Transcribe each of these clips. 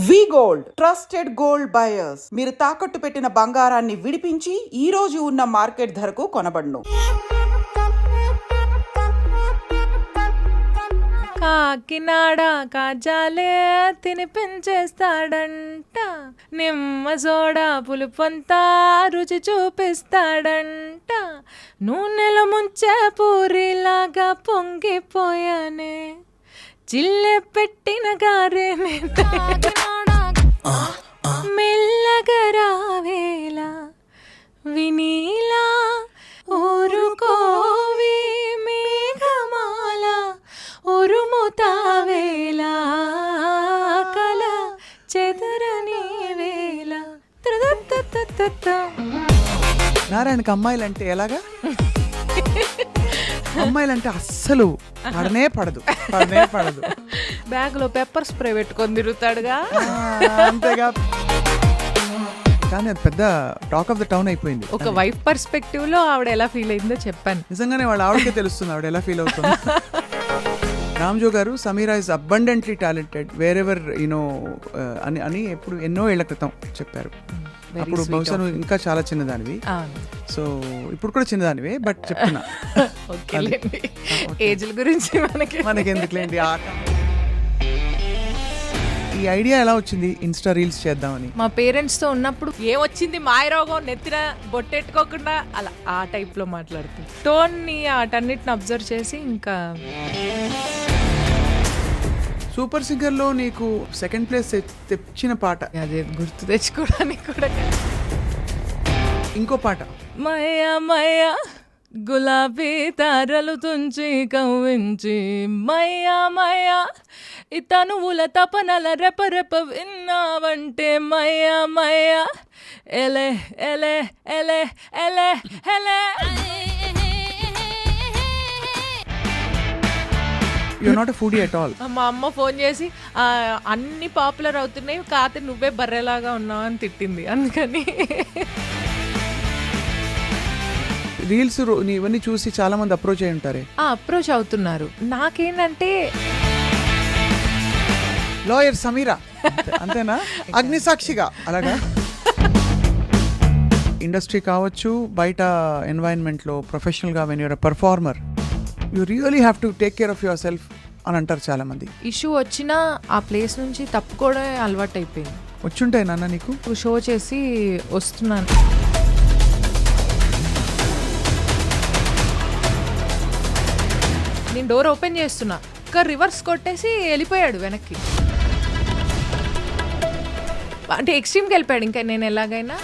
వి gold trusted gold buyers. మీరు తాకట్టు పెట్టిన బంగారాన్ని విడిపించి ఈ రోజు ఉన్న మార్కెట్ ధరకు కొనబడును. కాకినాడ కాజాలే తినిపించేస్తాడంట, నిమ్మ సోడా పులుపంతా రుచి చూపిస్తాడంట, నూనెలో ముంచే పూరిలాగా పొంగిపోయానే, చిల్లె పెట్టిన గారేనే మెల్లగా రావేలా వినీలా ఊరుకోవి మేఘమాల ఉరుముతావేలా కల చెదరని వేళ. నారాయణకి అమ్మాయిలంటే ఎలాగా? అమ్మాయిలంటే అస్సలు పడదు. బ్యాగ్ లో పెప్పర్ స్ప్రే పెట్టుకొని తిరుగుతాడుగా, అంతేగా. కానీ అది పెద్ద టాక్ ఆఫ్ ద టౌన్ అయిపోయింది. ఒక వైఫ్ పర్స్పెక్టివ్ లో ఆవిడ ఎలా ఫీల్ అయిందో చెప్పాను. నిజంగానే వాళ్ళ ఆవిడకే తెలుస్తుంది ఆవిడ ఎలా ఫీల్ అవుతుంది. రామ్జో గారు, Sameera is abundantly talented wherever you know అని ఎప్పుడు ఎన్నో ఏళ్ల క్రితం చెప్పారు. అప్పుడు బహుశా నువ్వు ఇంకా చాలా చిన్నదానివి, సో ఇప్పుడు కూడా చిన్నదానివే, బట్ చెప్తున్నా ఏజ్ల గురించి మనకి ఎందుకులేండి. ఈ ఐడియా ఎలా వచ్చింది ఇన్స్టా రీల్స్ చేద్దామని? మా పేరెంట్స్ తో ఉన్నప్పుడు ఏమొచ్చింది మాయరోగం నెత్తిన బొట్టెట్టుకోకుండా అలా ఆ టైప్ లో మాట్లాడుతుంది. టోన్ ని వాటన్నిటిని అబ్జర్వ్ చేసి ఇంకా సూపర్ సింగర్ లో నీకు సెకండ్ ప్లేస్ తెచ్చిన పాట అదే గుర్తు తెచ్చుకోవడానికి కూడా. ఇంకో పాట మయా మయా గులాబీ తారలు తుంచి కవ్వించి, మయా మయా ఇతనువుల తపనల రెపరెప విన్నావంటే, మయా మయా ఎలే ఎలే ఎలే ఎలే ఎలే. You're not a foodie at all. మా అమ్మ ఫోన్ చేసి అన్ని పాపులర్ అవుతున్నాయి, కాతే నువ్వే బర్రెలాగా ఉన్నావు అని తిట్టింది. అందుకని రీల్స్ ఇవన్నీ చూసి చాలా మంది అప్రోచ్ అయి ఉంటారే. అప్రోచ్ అవుతున్నారు. నాకేంటంటే లాయర్ సమీరా అంతేనా, అగ్నిసాక్షిగా అలాగా. ఇండస్ట్రీ కావచ్చు, బయట ఎన్వైరన్మెంట్లో ప్రొఫెషనల్గా when you're a performer you really have to take care of yourself అని అంటారు చాలా మంది. ఇష్యూ వచ్చినా ఆ ప్లేస్ నుంచి తప్పుకోవడమే అలవాటు అయిపోయింది. వచ్చుంటాయి నాన్న నీకు? షో చేసి వస్తున్నాను, నేను డోర్ ఓపెన్ చేస్తున్నా, ఇంకా రివర్స్ కొట్టేసి వెళ్ళిపోయాడు వెనక్కి. అంటే ఎక్స్ట్రీమ్కి వెళ్ళిపోయాడు. ఇంకా నేను ఎలాగైనా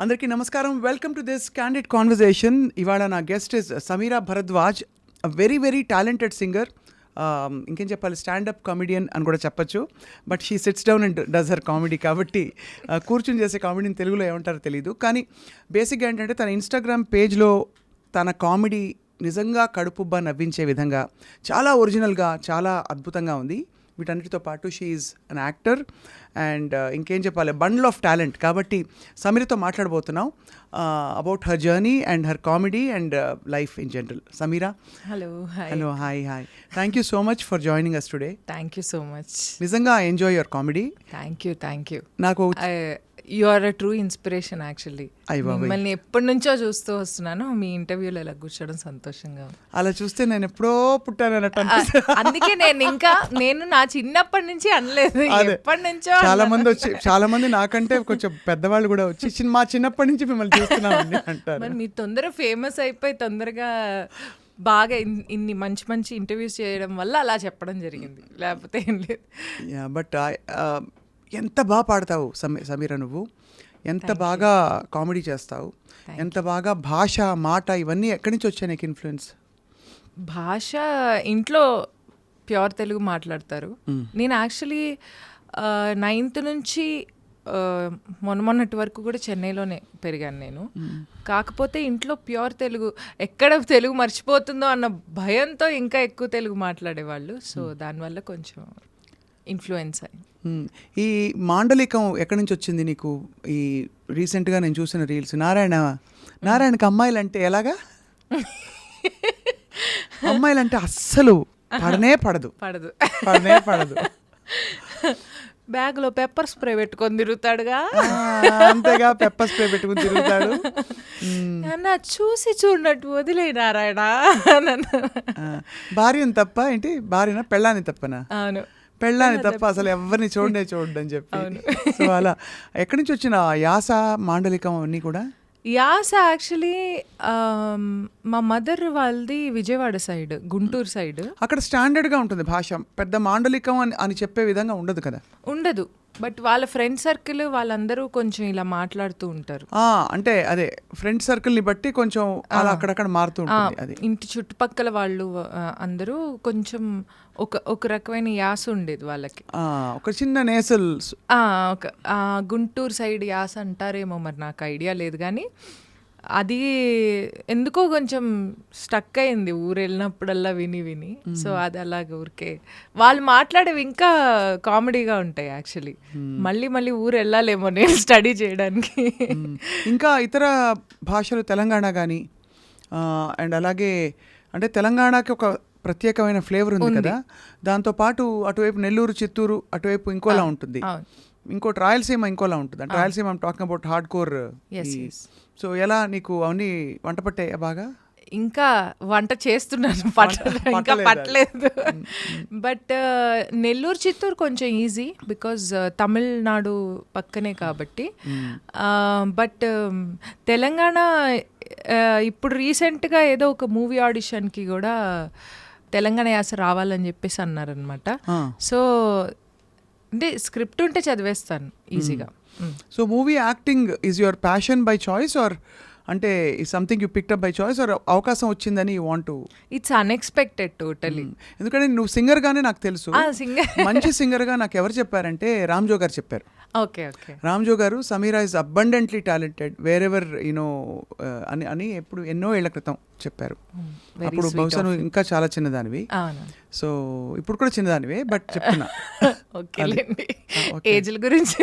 అందరికీ నమస్కారం. Welcome to this candid conversation. ఇవాళ నా guest is Sameera Bharadwaj, a very very talented singer. ఇంకేం చెప్పాలి, స్టాండప్ కామెడియన్ అని కూడా చెప్పచ్చు. But she sits down and does her comedy, కాబట్టి కూర్చుని చేసే కామెడీని తెలుగులో ఏమంటారో తెలీదు. కానీ బేసిక్గా ఏంటంటే తన ఇన్స్టాగ్రామ్ పేజ్లో తన కామెడీ నిజంగా కడుపుబ్బా నవ్వించే విధంగా చాలా ఒరిజినల్గా, చాలా అద్భుతంగా ఉంది. వీటన్నిటితో పాటు she is an actor and ఇంకేం చెప్పాలి, బండిల్ ఆఫ్ టాలెంట్. కాబట్టి సమీరతో మాట్లాడబోతున్నాం about her journey and her comedy and life in general. Sameera, hello. Hello, hi. Thank you so much for joining us today. Thank you so much. నిజంగా I enjoy your comedy. Thank you. నాకు you are a true inspiration actually. మిమ్మల్ని ఎప్పటి నుంచో చూస్తూ వస్తున్నాను. మీ ఇంటర్వ్యూలో ఇలా కూర్చోవడం సంతోషంగా ఉంది. అలా చూస్తే నేను ఎప్పుడో పుట్టాను అన్నట్టు. అందుకే నేను నా చిన్నప్పటి నుంచి అనలేదు, ఎప్పటి నుంచో. చాలా మంది నాకంటే కొంచెం పెద్దవాళ్ళు కూడా వచ్చి మా చిన్నప్పటి నుంచి మిమ్మల్ని చూస్తున్నామని అంటారు. మరి మీరు తొందరగా ఫేమస్ అయిపోయి తొందరగా బాగా ఇన్ని మంచి మంచి ఇంటర్వ్యూస్ చేయడం వల్ల అలా చెప్పడం జరిగింది, లేకపోతే ఏం లేదు. బట్ ఎంత బాగా పాడతావు సమీరా, నువ్వు ఎంత బాగా కామెడీ చేస్తావు, ఎంత బాగా భాష, మాట ఇవన్నీ ఎక్కడి నుంచి వచ్చాయి నీకు ఇన్ఫ్లుయెన్స్? భాష ఇంట్లో ప్యూర్ తెలుగు మాట్లాడతారు. నేను యాక్చువల్లీ 9th నుంచి మొన్నటి వరకు కూడా చెన్నైలోనే పెరిగాను నేను. కాకపోతే ఇంట్లో ప్యూర్ తెలుగు, ఎక్కడ తెలుగు మర్చిపోతుందో అన్న భయంతో ఇంకా ఎక్కువ తెలుగు మాట్లాడేవాళ్ళు. సో దానివల్ల కొంచెం ఇన్ఫ్లుయెన్స్ అయ్యి. ఈ మాండలికం ఎక్కడి నుంచి వచ్చింది నీకు? ఈ రీసెంట్గా నేను చూసిన రీల్స్, నారాయణకి అమ్మాయిలంటే ఎలాగా? అమ్మాయిలంటే అస్సలు పడనే పడదు. బ్యాగ్లో పెప్పర్ స్ప్రే పెట్టుకొని తిరుగుతాడుగా. అంతేగా, పెప్పర్ స్ప్రే పెట్టుకుని తిరుగుతాడు. నా చూసి చూడనట్టు వదిలే నారాయణ. భార్యని తప్ప ఏంటి, భార్యనా పెళ్ళాన్ని తప్పనా? అవును, పెళ్ళాన్ని తప్ప అసలు ఎవరిని చూడని చెప్పి. సో అలా ఎక్కడి నుంచి వచ్చిన యాస, మాండలికం అన్నీ కూడా? యాస యాక్చువల్లీ మా మదర్ వాళ్ళది విజయవాడ సైడ్, గుంటూరు సైడ్. అక్కడ స్టాండర్డ్గా ఉంటుంది భాష, పెద్ద మాండలికం అని చెప్పే విధంగా ఉండదు కదా? ఉండదు, బట్ వాళ్ళ ఫ్రెండ్ సర్కిల్ వాళ్ళందరూ కొంచెం ఇలా మాట్లాడుతూ ఉంటారు. అంటే అదే ఫ్రెండ్ సర్కిల్ని బట్టి కొంచెం అలా అక్కడక్కడ మారుతూ ఉంటుంది. అది ఇంటి చుట్టుపక్కల వాళ్ళు అందరూ కొంచెం ఒక రకమైన యాస ఉండేది వాళ్ళకి. ఒక చిన్న నేసల్, ఒక గుంటూరు సైడ్ యాస అంటారేమో, మరి నాకు ఐడియా లేదు. కానీ అది ఎందుకో కొంచెం స్టక్ అయింది ఊరు వెళ్ళినప్పుడల్లా విని. సో అది అలాగే ఊరికే వాళ్ళు మాట్లాడేవి ఇంకా కామెడీగా ఉంటాయి యాక్చువల్లీ. మళ్ళీ ఊరు వెళ్ళాలేమో నేను స్టడీ చేయడానికి. ఇంకా ఇతర భాషలు, తెలంగాణ కానీ అండ్ అలాగే అంటే తెలంగాణకి ఒక ప్రత్యేకమైన ఫ్లేవర్ ఉంది కదా, దాంతోపాటు అటువైపు నెల్లూరు, చిత్తూరు అటువైపు ఇంకోలా ఉంటుంది, ఇంకోటి రాయలసీమ ఇంకోలా ఉంటుంది. అంటే Rayalaseema I'm talking about hard core. So ఎలా నీకు అవన్నీ వంట పట్టాయా బాగా? ఇంకా వంట చేస్తున్నాను, ఇంకా పట్టలేదు. బట్ నెల్లూరు, చిత్తూరు కొంచెం ఈజీ బికాజ్ తమిళనాడు పక్కనే కాబట్టి. బట్ తెలంగాణ ఇప్పుడు రీసెంట్గా ఏదో ఒక మూవీ ఆడిషన్కి కూడా తెలంగాణ యాస రావాలని చెప్పేసి అన్నారనమాట. సో అంటే స్క్రిప్ట్ ఉంటే చదివేస్తాను ఈజీగా. So movie acting is your passion by choice or అంటే something you picked up by choice or అవకాశం వచ్చిందని you want to? It's unexpected totally. ఎందుకంటే నువ్వు సింగర్గానే నాకు తెలుసు, సింగర్ మంచి సింగర్గా నాకు ఎవరు చెప్పారంటే రామ్జో గారు చెప్పారు. ఓకే. రామ్జో గారు Sameera is abundantly talented wear ever you know అని ఎప్పుడు ఎన్నో ఏళ్ల క్రితం చెప్పారు. అప్పుడు బహుశా నువ్వు ఇంకా చాలా చిన్నదానివి. సో ఇప్పుడు కూడా చిన్నదానివే, బట్ చెప్తున్నా ఏజ్ల గురించి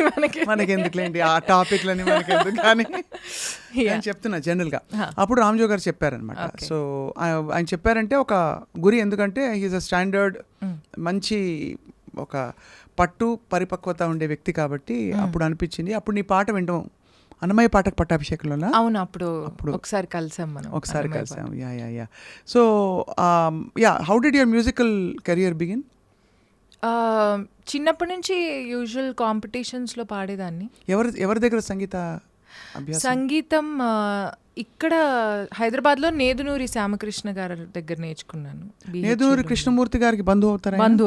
మనకి ఎందుకులేండి ఆ టాపిక్లని, మనకి ఎందుకు కానీ నేను చెప్తున్నా జనరల్గా. అప్పుడు రామ్జో గారు చెప్పారనమాట. సో ఆయన చెప్పారంటే ఒక గురి, ఎందుకంటే హీఈస్ అ స్టాండర్డ్, మంచి ఒక పట్టు పరిపక్వత ఉండే వ్యక్తి కాబట్టి అప్పుడు అనిపించింది. అప్పుడు నీ పాట వింటాం అన్నమయ్య పాటకు పట్టాభిషేకంలో. అవును, అప్పుడు ఒకసారి కలిసాం మనం. Yeah. So how did your musical career begin? చిన్నప్పటి నుంచి యూజువల్ కాంపిటీషన్స్లో పాడేదాన్ని. ఎవరి దగ్గర సంగీతం ఇక్కడ హైదరాబాద్లో నేదునూరి శ్యామకృష్ణ గారి దగ్గర నేర్చుకున్నాను. నేదునూరి కృష్ణమూర్తి గారికి బంధువు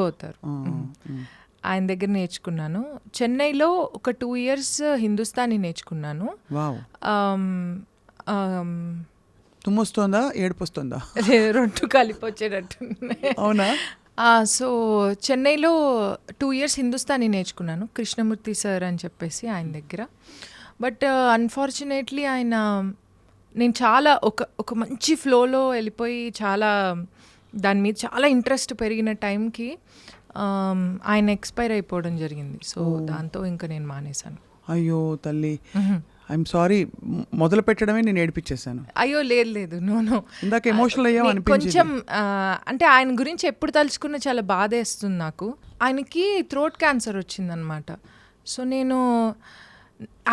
అవుతారు. ఆయన దగ్గర నేర్చుకున్నాను. చెన్నైలో ఒక 2 years హిందుస్థానీ నేర్చుకున్నాను. తుమ్మొస్తుందా, ఏడుపు వస్తుందా? రెండు కలిపి వచ్చేటట్టు. అవునా? సో చెన్నైలో 2 years హిందుస్థానీ నేర్చుకున్నాను, కృష్ణమూర్తి సార్ అని చెప్పేసి ఆయన దగ్గర. బట్ అన్ఫార్చునేట్లీ నేను చాలా ఒక మంచి ఫ్లోలో వెళ్ళిపోయి చాలా దాని మీద చాలా ఇంట్రెస్ట్ పెరిగిన టైంకి ఆయన ఎక్స్పైర్ అయిపోవడం జరిగింది. సో దాంతో ఇంకా నేను మానేశాను. అయ్యో తల్లి, ఐఎమ్ సారీ. మొదలు పెట్టడమే నేను ఏడిపించేసాను. అయ్యో లేదు, ఇందాక ఎమోషనల్ అయ్యాం అనిపించింది. కొంచెం అంటే ఆయన గురించి ఎప్పుడు తలుచుకున్నా చాలా బాధేస్తుంది నాకు. ఆయనకి థ్రోట్ క్యాన్సర్ వచ్చిందనమాట. సో నేను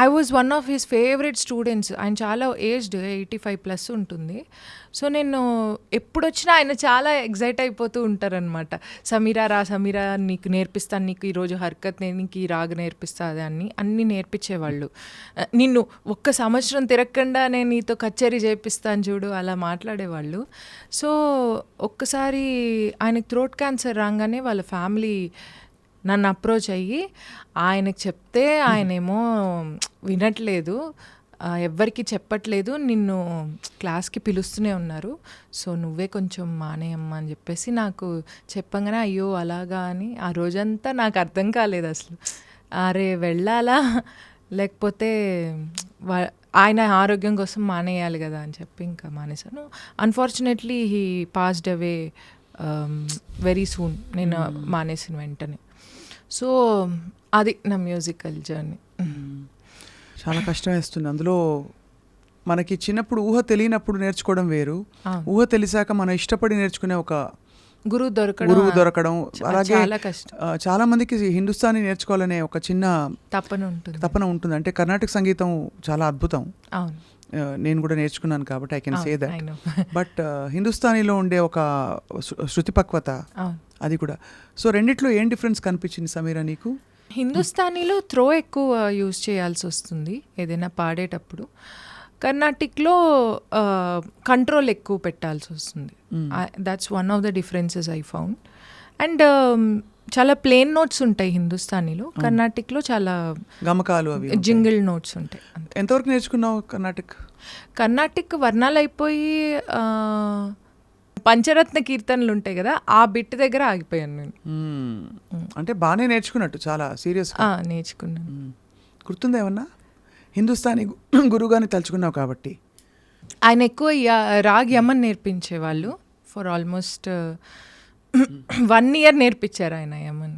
I was one of his favourite students. ఆయన చాలా ఏజ్డ్, 85+ ఉంటుంది. సో నేను ఎప్పుడు వచ్చినా ఆయన చాలా ఎగ్జైట్ అయిపోతూ ఉంటారనమాట. సమీరా నీకు నేర్పిస్తాను, నీకు ఈరోజు హర్కత్, నీకు ఈ రాగ నేర్పిస్తా, అన్నీ నేర్పించేవాళ్ళు. నిన్ను 1 సంవత్సరం తిరగకుండా నేను నీతో కచేరీ చేపిస్తాను చూడు, అలా మాట్లాడేవాళ్ళు. సో ఒక్కసారి ఆయనకు థ్రోట్ క్యాన్సర్ రాగానే వాళ్ళ ఫ్యామిలీ నన్ను అప్రోచ్ అయ్యి ఆయనకు చెప్తే ఆయనేమో వినట్లేదు, ఎవ్వరికి చెప్పట్లేదు, నిన్ను క్లాస్కి పిలుస్తూనే ఉన్నారు, సో నువ్వే కొంచెం మానేయమ్మా అని చెప్పేసి నాకు చెప్పంగానే అయ్యో అలాగా అని ఆ రోజంతా నాకు అర్థం కాలేదు అసలు. అరే వెళ్ళాలా లేకపోతే ఆయన ఆరోగ్యం కోసం మానేయాలి కదా అని చెప్పి ఇంకా మానేశాను. Unfortunately he passed away very soon, నేను మానేసిన వెంటనే. సో అది నా మ్యూజికల్ జర్నీ. చాలా కష్టం వేస్తుంది అందులో. మనకి చిన్నప్పుడు ఊహ తెలియనప్పుడు నేర్చుకోవడం వేరు, ఊహ తెలిసాక మనం ఇష్టపడి నేర్చుకునే ఒక గురువు దొరకడం అలాగే చాలా కష్టం. చాలా మందికి హిందుస్థానీ నేర్చుకోవాలనే ఒక చిన్న తపన ఉంటుంది. అంటే కర్ణాటక సంగీతం చాలా అద్భుతం. అవును, నేను కూడా నేర్చుకున్నాను కాబట్టి I can say that. But హిందుస్థానీలో ఉండే ఒక శృతి పక్వత అది కూడా. సో రెండిట్లో ఏం డిఫరెన్స్ కనిపించింది సమీరా నీకు? హిందుస్థానీలో త్రో ఎక్కువ యూజ్ చేయాల్సి వస్తుంది ఏదైనా పాడేటప్పుడు. కర్ణాటిక్లో కంట్రోల్ ఎక్కువ పెట్టాల్సి వస్తుంది. That's one of the differences I found. And చాలా ప్లేన్ నోట్స్ ఉంటాయి హిందుస్థానీలో, కర్ణాటిక్లో చాలా గమకాలు అవి జింగిల్ నోట్స్ ఉంటాయి. ఎంతవరకు నేర్చుకున్నావు కర్ణాటిక్ వర్ణాలు అయిపోయి పంచరత్న కీర్తనలు ఉంటాయి కదా, ఆ బిట్ దగ్గర ఆగిపోయాను నేను. అంటే బాగానే నేర్చుకున్నట్టు, చాలా సీరియస్ నేర్చుకున్నాను. గుర్తుందా ఏమన్నా? హిందుస్థానీ గురువుగాని తలుచుకున్నావు కాబట్టి. ఆయన ఎక్కువ రాగ్ యమన్ నేర్పించేవాళ్ళు. ఫర్ ఆల్మోస్ట్ 1 year నేర్పించారు ఆయన యమన్.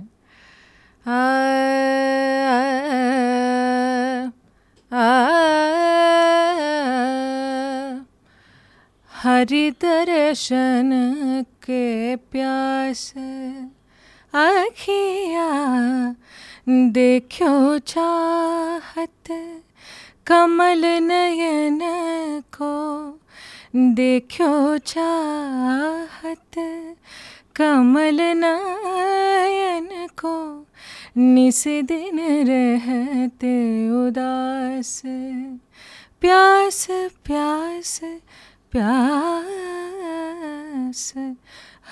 हरि दर्शन के प्यास आखिया देखो चाहत कमल नयन को, देखो चाहत कमल नयन को, निस दिन रहते उदास, प्यास प्यास प्यास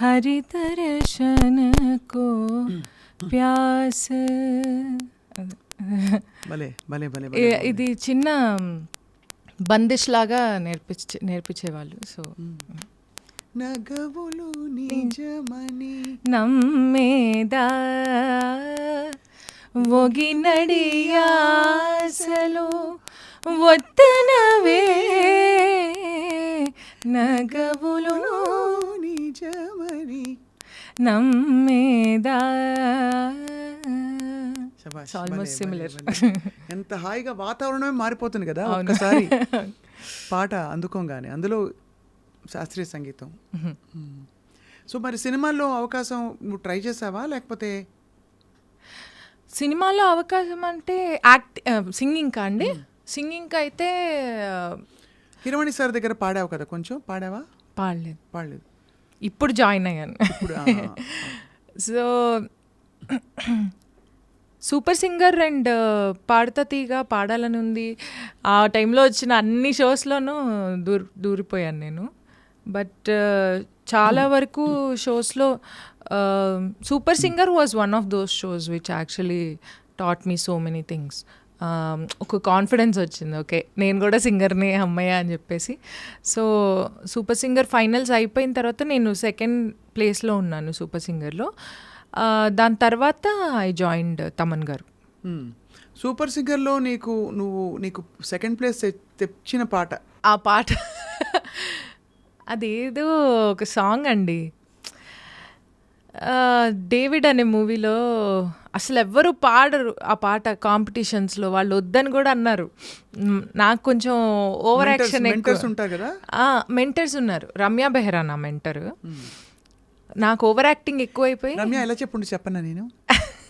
हरि दर्शन को प्यास. ఇది చిన్న బందిష్ లాగా నేర్పించేవాళ్ళు. సో నగవులు నిజమని నమ్మేదా ఒగినడియాసలు ఒత్తనవే, నగవులు నిజమని నమ్మేదా. Almost similar. ఎంత హాయిగా వాతావరణమే మారిపోతుంది కదా ఒక్కసారి పాట అందుకోగానే, అందులో శాస్త్రీయ సంగీతం. సో మరి సినిమాల్లో అవకాశం నువ్వు ట్రై చేసావా లేకపోతే? సినిమాలో అవకాశం అంటే సింగింగ్ అండి. సింగింగ్ అయితే కిరవాణి సార్ దగ్గర పాడావు కదా, కొంచెం పాడావా? పాడలేదు. ఇప్పుడు జాయిన్ అయ్యాను. సో సూపర్ సింగర్ అండ్ పాడతా తీగా పాడాలని ఉంది. ఆ టైంలో వచ్చిన అన్ని షోస్లోనూ దూరిపోయాను నేను. బట్ చాలా వరకు షోస్లో super singer was one of those shows which actually taught me so many things. ఒక కాన్ఫిడెన్స్ వచ్చింది, ఓకే నేను కూడా సింగర్ని అమ్మయ్య అని చెప్పేసి. సో సూపర్ సింగర్ ఫైనల్స్ అయిపోయిన తర్వాత నేను 2nd ప్లేస్లో ఉన్నాను సూపర్ సింగర్లో. దాని తర్వాత ఐ జాయిన్డ్ తమన్ గారు. సూపర్ సింగర్లో నీకు 2nd ప్లేస్ తెచ్చిన పాట? ఆ పాట అదేదో ఒక సాంగ్ అండి, డేవిడ్ అనే మూవీలో. అసలు ఎవ్వరు పాడరు ఆ పాట కాంపిటీషన్స్లో, వాళ్ళు వద్దని కూడా అన్నారు. నాకు కొంచెం ఓవర్ యాక్షన్ మెంటర్స్ ఉన్నారు. రమ్య బెహ్రా నా మెంటర్. నాకు ఓవర్ యాక్టింగ్ ఎక్కువైపోయి, రమ్య ఎలా చెప్పన్నా నేను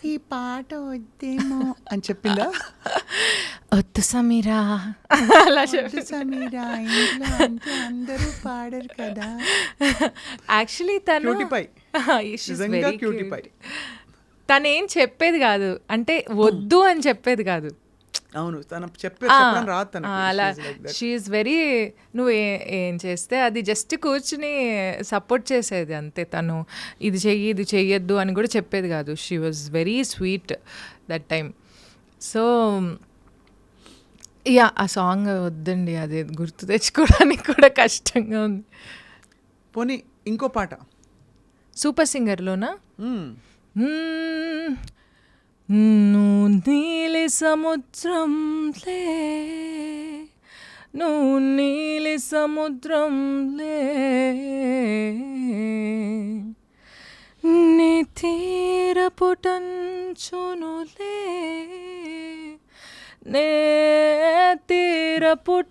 ఈ పాట వద్దేమో అని చెప్పిందా? వద్దు సమీరా అలా చెప్పి, సమీరా అందరూ పాడరు కదా. యాక్చువల్లీ తను తనేం చెప్పేది కాదు, అంటే వద్దు అని చెప్పేది కాదు. అవును, అలా షీఈస్ వెరీ, నువ్వు ఏం చేస్తే అది జస్ట్ కూర్చుని సపోర్ట్ చేసేది అంతే. తను ఇది చెయ్యి ఇది చెయ్యొద్దు అని కూడా చెప్పేది కాదు. She was very sweet that time. So yeah, ఆ సాంగ్ వద్దండి, అది గుర్తు తెచ్చుకోవడానికి కూడా కష్టంగా ఉంది. పోనీ ఇంకో పాట సూపర్ సింగర్లోనా? నువ్వు నీలి సముద్రంలే, నువ్వు నీలి సముద్రంలే, నీ తీరపుటంచునులే నే తీరపుటంచునులే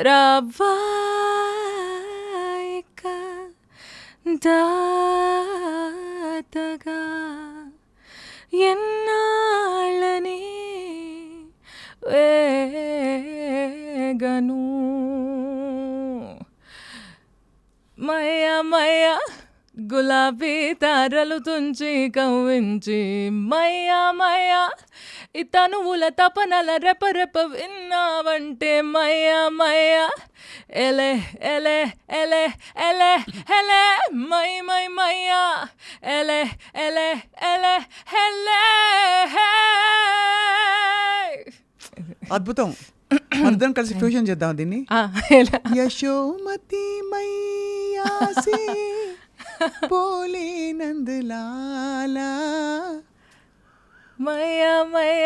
రవ్వాయిక దాతగా ఎన్నాళ్ళని వేగను మయ మయ గులాబీ తారలు తుంచి కవ్వించి మయ మయ ఇతనువుల తపనల రెపరెప విన్నావంటే మయ మయ ఎలే ఎలే ఎలే ఎలే ఎలే మై మై మయ ఎలే ఎలే ఎలే ఎలే అద్భుతం. మరిద్దరం కలిసి ఫ్యూజన్ చేద్దాం దీన్ని. ఎలా యశోమతి మైయాసి పోలే నందలాలా మయ మయ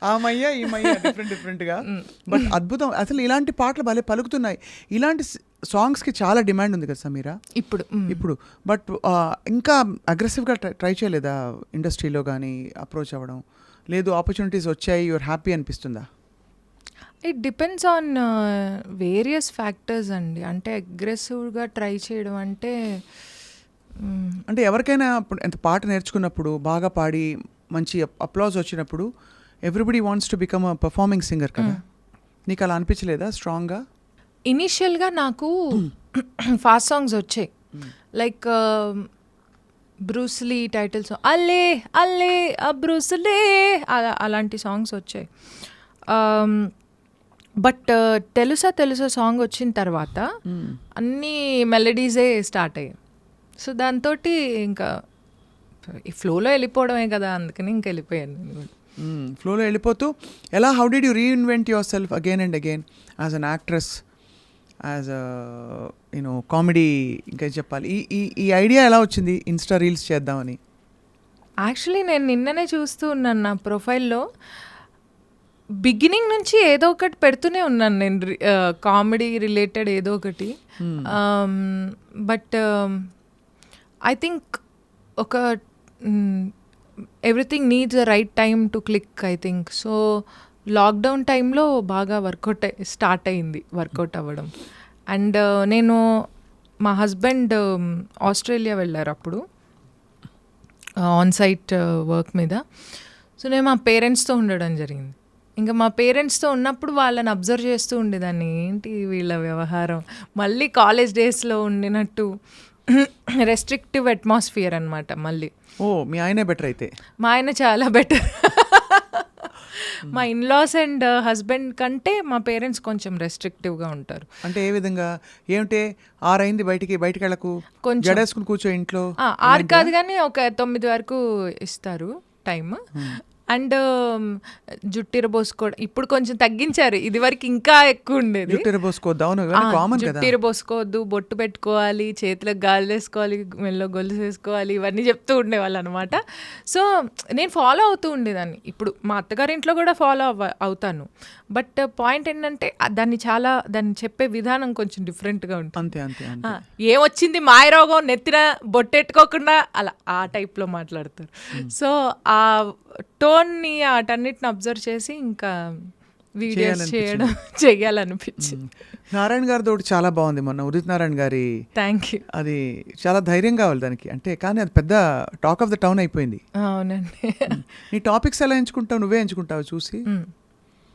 ఆ మయ్య ఈ మయ్య డిఫరెంట్గా బట్ అద్భుతం. అసలు ఇలాంటి పాటలు భలే పలుకుతున్నాయి. ఇలాంటి సాంగ్స్కి చాలా డిమాండ్ ఉంది కదా సమీరా ఇప్పుడు. బట్ ఇంకా అగ్రెసివ్గా ట్రై చేయలేదా ఇండస్ట్రీలో కానీ అప్రోచ్ అవ్వడం? లేదు, ఆపర్చునిటీస్ వచ్చాయి, యువర్ హ్యాపీ అనిపిస్తుందా? It depends on various factors అండి. అంటే అగ్రెసివ్గా ట్రై చేయడం అంటే అంటే ఎవరికైనా ఎంత పాట నేర్చుకున్నప్పుడు బాగా పాడి మంచి అప్లాజ్ వచ్చినప్పుడు everybody wants to become a performing singer కదా. నీకు అలా అనిపించలేదా స్ట్రాంగ్గా? ఇనీషియల్గా నాకు ఫాస్ట్ సాంగ్స్ వచ్చాయి, లైక్ బ్రూస్లీ టైటిల్ సాంగ్ అల్లే అల్లే బ్రూస్లీ అలాంటి సాంగ్స్ వచ్చాయి. బట్ తెలుసా తెలుసా సాంగ్ వచ్చిన తర్వాత అన్నీ మెలడీసే స్టార్ట్ అయ్యాయి. సో దాంతో ఇంకా ఈ ఫ్లోలో వెళ్ళిపోవడమే కదా, అందుకని ఇంకా వెళ్ళిపోయాను నేను. ఫ్లోలో వెళ్ళిపోతూ ఎలా how did you reinvent your self again and again as an actress, as you know comedy? ఇంకా చెప్పాలి, ఈ ఐడియా ఎలా వచ్చింది ఇన్స్టా రీల్స్ చేద్దామని? యాక్చువల్లీ నేను నిన్ననే చూస్తూ ఉన్నాను నా ప్రొఫైల్లో. బిగినింగ్ నుంచి ఏదో ఒకటి పెడుతూనే ఉన్నాను నేను, కామెడీ రిలేటెడ్ ఏదో ఒకటి. బట్ ఐ థింక్ ఒక everything needs a right time to click I think. So lockdown టైంలో బాగా స్టార్ట్ అయింది వర్కౌట్ అవ్వడం. అండ్ నేను మా హస్బెండ్ ఆస్ట్రేలియా వెళ్ళారు అప్పుడు ఆన్ సైట్ వర్క్ మీద. సో నేను మా పేరెంట్స్తో ఉండడం జరిగింది. ఇంకా మా పేరెంట్స్తో ఉన్నప్పుడు వాళ్ళని అబ్జర్వ్ చేస్తూ ఉండేదాన్ని, ఏంటి వీళ్ళ వ్యవహారం, మళ్ళీ కాలేజ్ డేస్లో ఉండినట్టు రెస్ట్రిక్టివ్ అట్మాస్ఫియర్ అనమాట మళ్ళీ. ఓ, మీ ఆయనే బెటర్ అయితే. మా ఆయన చాలా బెటర్. మా ఇన్లాస్ అండ్ హస్బెండ్ కంటే మా పేరెంట్స్ కొంచెం రెస్ట్రిక్టివ్గా ఉంటారు. అంటే ఏ విధంగా? ఏమిటే 6 అయింది బయటికి వెళ్ళకు, కొంచెం జడేసుకుని కూర్చో ఇంట్లో? 6 కాదు కానీ ఒక 9 వరకు ఇస్తారు టైం. అండ్ జుట్టిరబోసుకోవడం ఇప్పుడు కొంచెం తగ్గించారు, ఇది వరకు ఇంకా ఎక్కువ ఉండేది. జుట్టిరబోసుకోవద్దు, బొట్టు పెట్టుకోవాలి, చేతులకు గాజులు వేసుకోవాలి, మెల్లో గొలుసు వేసుకోవాలి, ఇవన్నీ చెప్తూ ఉండేవాళ్ళు అనమాట. సో నేను ఫాలో అవుతూ ఉండేదాన్ని. ఇప్పుడు మా అత్తగారింట్లో కూడా ఫాలో అవుతాను. బట్ పాయింట్ ఏంటంటే దాన్ని చెప్పే విధానం కొంచెం డిఫరెంట్గా ఉంటుంది. అంతే. ఏమొచ్చింది మాయరోగం, నెత్తిన బొట్టెట్టుకోకుండా అలా ఆ టైప్లో మాట్లాడతారు. సో ఆ టోన్ని వాటన్నిటిని అబ్జర్వ్ చేసి ఇంకా వీడియోస్ చెయ్యాలనిపించింది. నారాయణ గారితో చాలా బాగుంది మొన్న, ఉదిత్ నారాయణ గారి. Thank you. అది చాలా ధైర్యం కావాలి దానికి, అంటే కానీ అది పెద్ద టాక్ ఆఫ్ ద టౌన్ అయిపోయింది. అవునండి. నీ టాపిక్స్ ఎలా ఎంచుకుంటావు? నువ్వే ఎంచుకుంటావు చూసి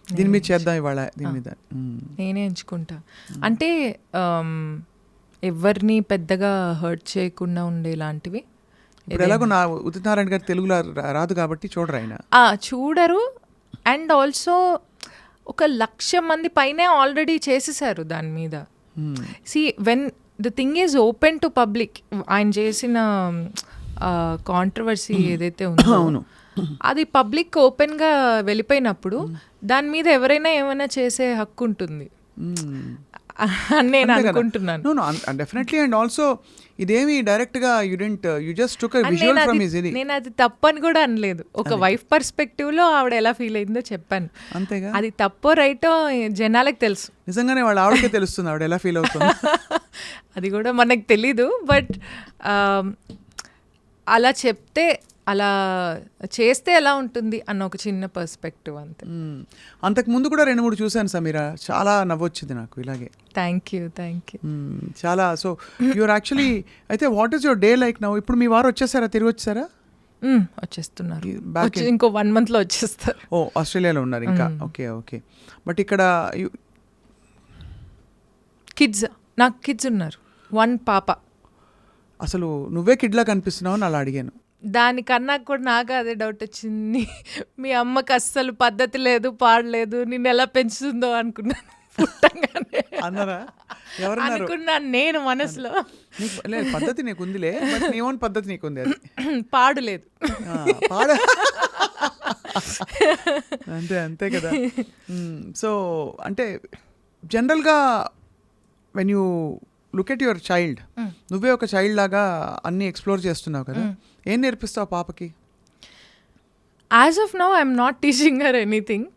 దీని మీద చేద్దాం ఇవాళ, దీని మీద నేనే ఎంచుకుంటా. అంటే ఎవరిని పెద్దగా హర్ట్ చేయకుండా ఉండేలాంటివి. ఇప్పుడు ఎలాగో నా ఉదిత్ నారాయణ గారు తెలుగులో రాదు కాబట్టి చూడరు ఆయన. చూడరు. అండ్ ఆల్సో 1,00,000 మంది పైనే ఆల్రెడీ చేసేసారు దాని మీద. See when the thing is open to public, ఆయన చేసిన కాంట్రవర్సీ ఏదైతే ఉందో అది పబ్లిక్ ఓపెన్గా వెళ్ళిపోయినప్పుడు దాని మీద ఎవరైనా ఏమైనా చేసే హక్కు ఉంటుంది. అని నేను అనుకుంటున్నాను. No definitely. అండ్ ఆల్సో ఇదేమి డైరెక్ట్గా you just took a visual from his ఇది. నేను అది తప్పని కూడా అనలేదు. ఒక వైఫ్ పర్స్పెక్టివ్లో ఆవిడ ఎలా ఫీల్ అయిందో చెప్పాను. అంతేగా. అది తప్పో రైటో జనాలకు తెలుసు. నిజంగానే వాళ్ళ ఆవిడకే తెలుస్తుంది ఆవిడ ఎలా ఫీల్ అవుతుంది. అది కూడా మనకు తెలీదు. బట్ అలా చెప్తే, అలా చేస్తే ఎలా ఉంటుంది అన్న ఒక చిన్న పర్స్పెక్టివ్ అంతే. అంతకు ముందు కూడా 2-3 చూశాను సమీరా, చాలా నవ్వొచ్చింది నాకు ఇలాగే. Thank you. చాలా. సో యూఆర్ యాక్చువల్లీ అయితే what is your day like now? ఇప్పుడు మీ వారు వచ్చేసారా, తిరిగి వచ్చేసారా? వచ్చేస్తున్నారు. ఇంకో 1 monthలో వచ్చేస్తారు. ఓ, ఆస్ట్రేలియాలో ఉన్నారు ఇంకా. ఓకే. బట్ ఇక్కడ కిడ్స్, నాకు కిడ్స్ ఉన్నారు. 1 పాప. అసలు నువ్వే కిడ్లా కనిపిస్తున్నావు అని అలా అడిగాను. దానికన్నా కూడా నాకు అదే డౌట్ వచ్చింది. మీ అమ్మకి అస్సలు పద్ధతి లేదు, పాడలేదు, నిన్ను ఎలా పెంచుతుందో అనుకున్నాను పుట్టంగానే. అన్నారా? అనుకున్నాను నేను మనసులో. లేదు, పద్ధతి నీకు ఉందిలే, బట్ నీ ఓన్ పద్ధతి నీకుంది. అది పాడులేదు. అంతే కదా. సో అంటే జనరల్గా when you look at your child, నువ్వే ఒక చైల్డ్ లాగా అన్నీ ఎక్స్ప్లోర్ చేస్తున్నావు కదా, ఏం నేర్పిస్తావు పాపకి? As of now I'm not teaching her anything.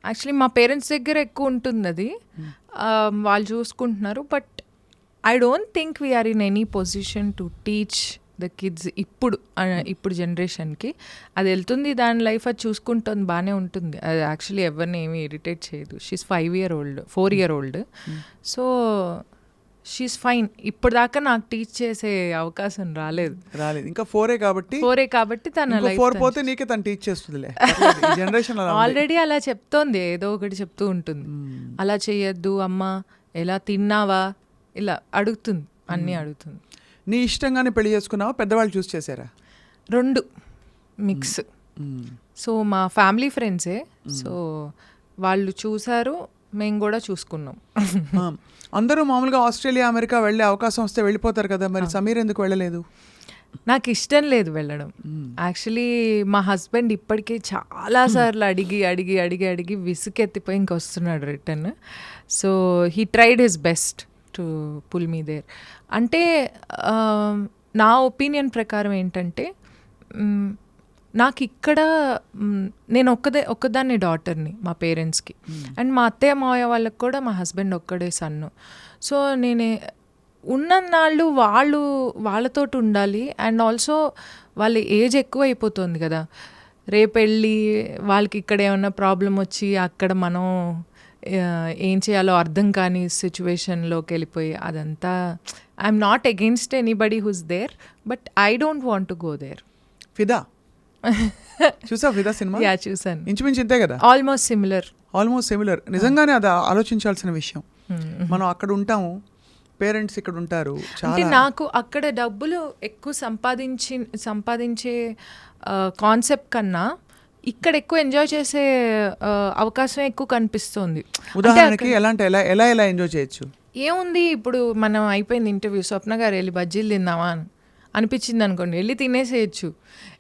Actually మా పేరెంట్స్ దగ్గర ఎక్కువ ఉంటుంది అది. వాళ్ళు చూసుకుంటున్నారు. But I don't think we're in any position to teach the kids ఇప్పుడు జనరేషన్కి. అది వెళ్తుంది, దాని లైఫ్ అది చూసుకుంటుంది, బాగానే ఉంటుంది. అది యాక్చువల్లీ ఎవరిని ఏమీ ఇరిటేట్ చేయదు. She's 4 year old. So she's fine. ఇప్పుడు దాకా నాకు టీచ్ చేసే అవకాశం రాలేదు. ఇంకా 4 కాబట్టి తన లైఫ్ 4 పోతే నీకే తను టీచ్ చేస్తుందిలే. జనరేషన్ ఆల్రెడీ అలా చెప్తోంది, ఏదో ఒకటి చెప్తూ ఉంటుంది. అలా చేయొద్దు అమ్మ, ఎలా తిన్నావా, ఇలా అడుగుతుంది, అన్నీ అడుగుతుంది. నీ ఇష్టంగానే పెళ్లి చేసుకున్నావా, పెద్దవాళ్ళు చూస్ చేశారా? 2 మిక్స్. సో మా ఫ్యామిలీ ఫ్రెండ్సే, సో వాళ్ళు చూసారు, మేము కూడా చూసుకున్నాం. అందరూ మామూలుగా ఆస్ట్రేలియా, అమెరికా వెళ్ళే అవకాశం వస్తే వెళ్ళిపోతారు కదా, మరి సమీర్ ఎందుకు వెళ్ళలేదు? నాకు ఇష్టం లేదు వెళ్ళడం. యాక్చువల్లీ మా హస్బెండ్ ఇప్పటికే చాలాసార్లు అడిగి విసుకెత్తిపోయి ఇంకొస్తున్నాడు return. So he tried his best to pull me there. అంటే నా ఒపీనియన్ ప్రకారం ఏంటంటే, నాకు ఇక్కడ నేను ఒక్కదాన్ని డాటర్ని మా పేరెంట్స్కి. అండ్ మా అత్తయ్య మావయ్య వాళ్ళకి కూడా మా హస్బెండ్ ఒక్కడే సన్ను. సో నేను ఉన్ననాళ్ళు వాళ్ళతోటి ఉండాలి. అండ్ ఆల్సో వాళ్ళ ఏజ్ ఎక్కువ అయిపోతుంది కదా, రేపెళ్ళి వాళ్ళకి ఇక్కడ ఏమన్నా ప్రాబ్లం వచ్చి అక్కడ మనం ఏం చేయాలో అర్థం కాని సిచ్యువేషన్లోకి వెళ్ళిపోయి, అదంతా I'm not against anybody who's there, but I don't want to go there. Fidaa చూసావు? ఫిదా సినిమా? యా, చూసాను. ఇంచుమించు ఇంతే కదా, ఆల్మోస్ట్ సిమిలర్. నిజంగానే అది ఆలోచించాల్సిన విషయం. మనం అక్కడ ఉంటాము, పేరెంట్స్ ఇక్కడ ఉంటారు. అంటే నాకు అక్కడ డబ్బులు ఎక్కువ సంపాదించే కాన్సెప్ట్ కన్నా ఇక్కడ ఎక్కువ ఎంజాయ్ చేసే అవకాశం ఎక్కువ కనిపిస్తుంది. ఉదాహరణకి ఎలా ఎంజాయ్ చేయొచ్చు? ఏముంది, ఇప్పుడు మనం అయిపోయింది ఇంటర్వ్యూ, స్వప్న గారు వెళ్ళి బజ్జీలు తిందామా అనిపించింది అనుకోండి, వెళ్ళి తినేసేయచ్చు.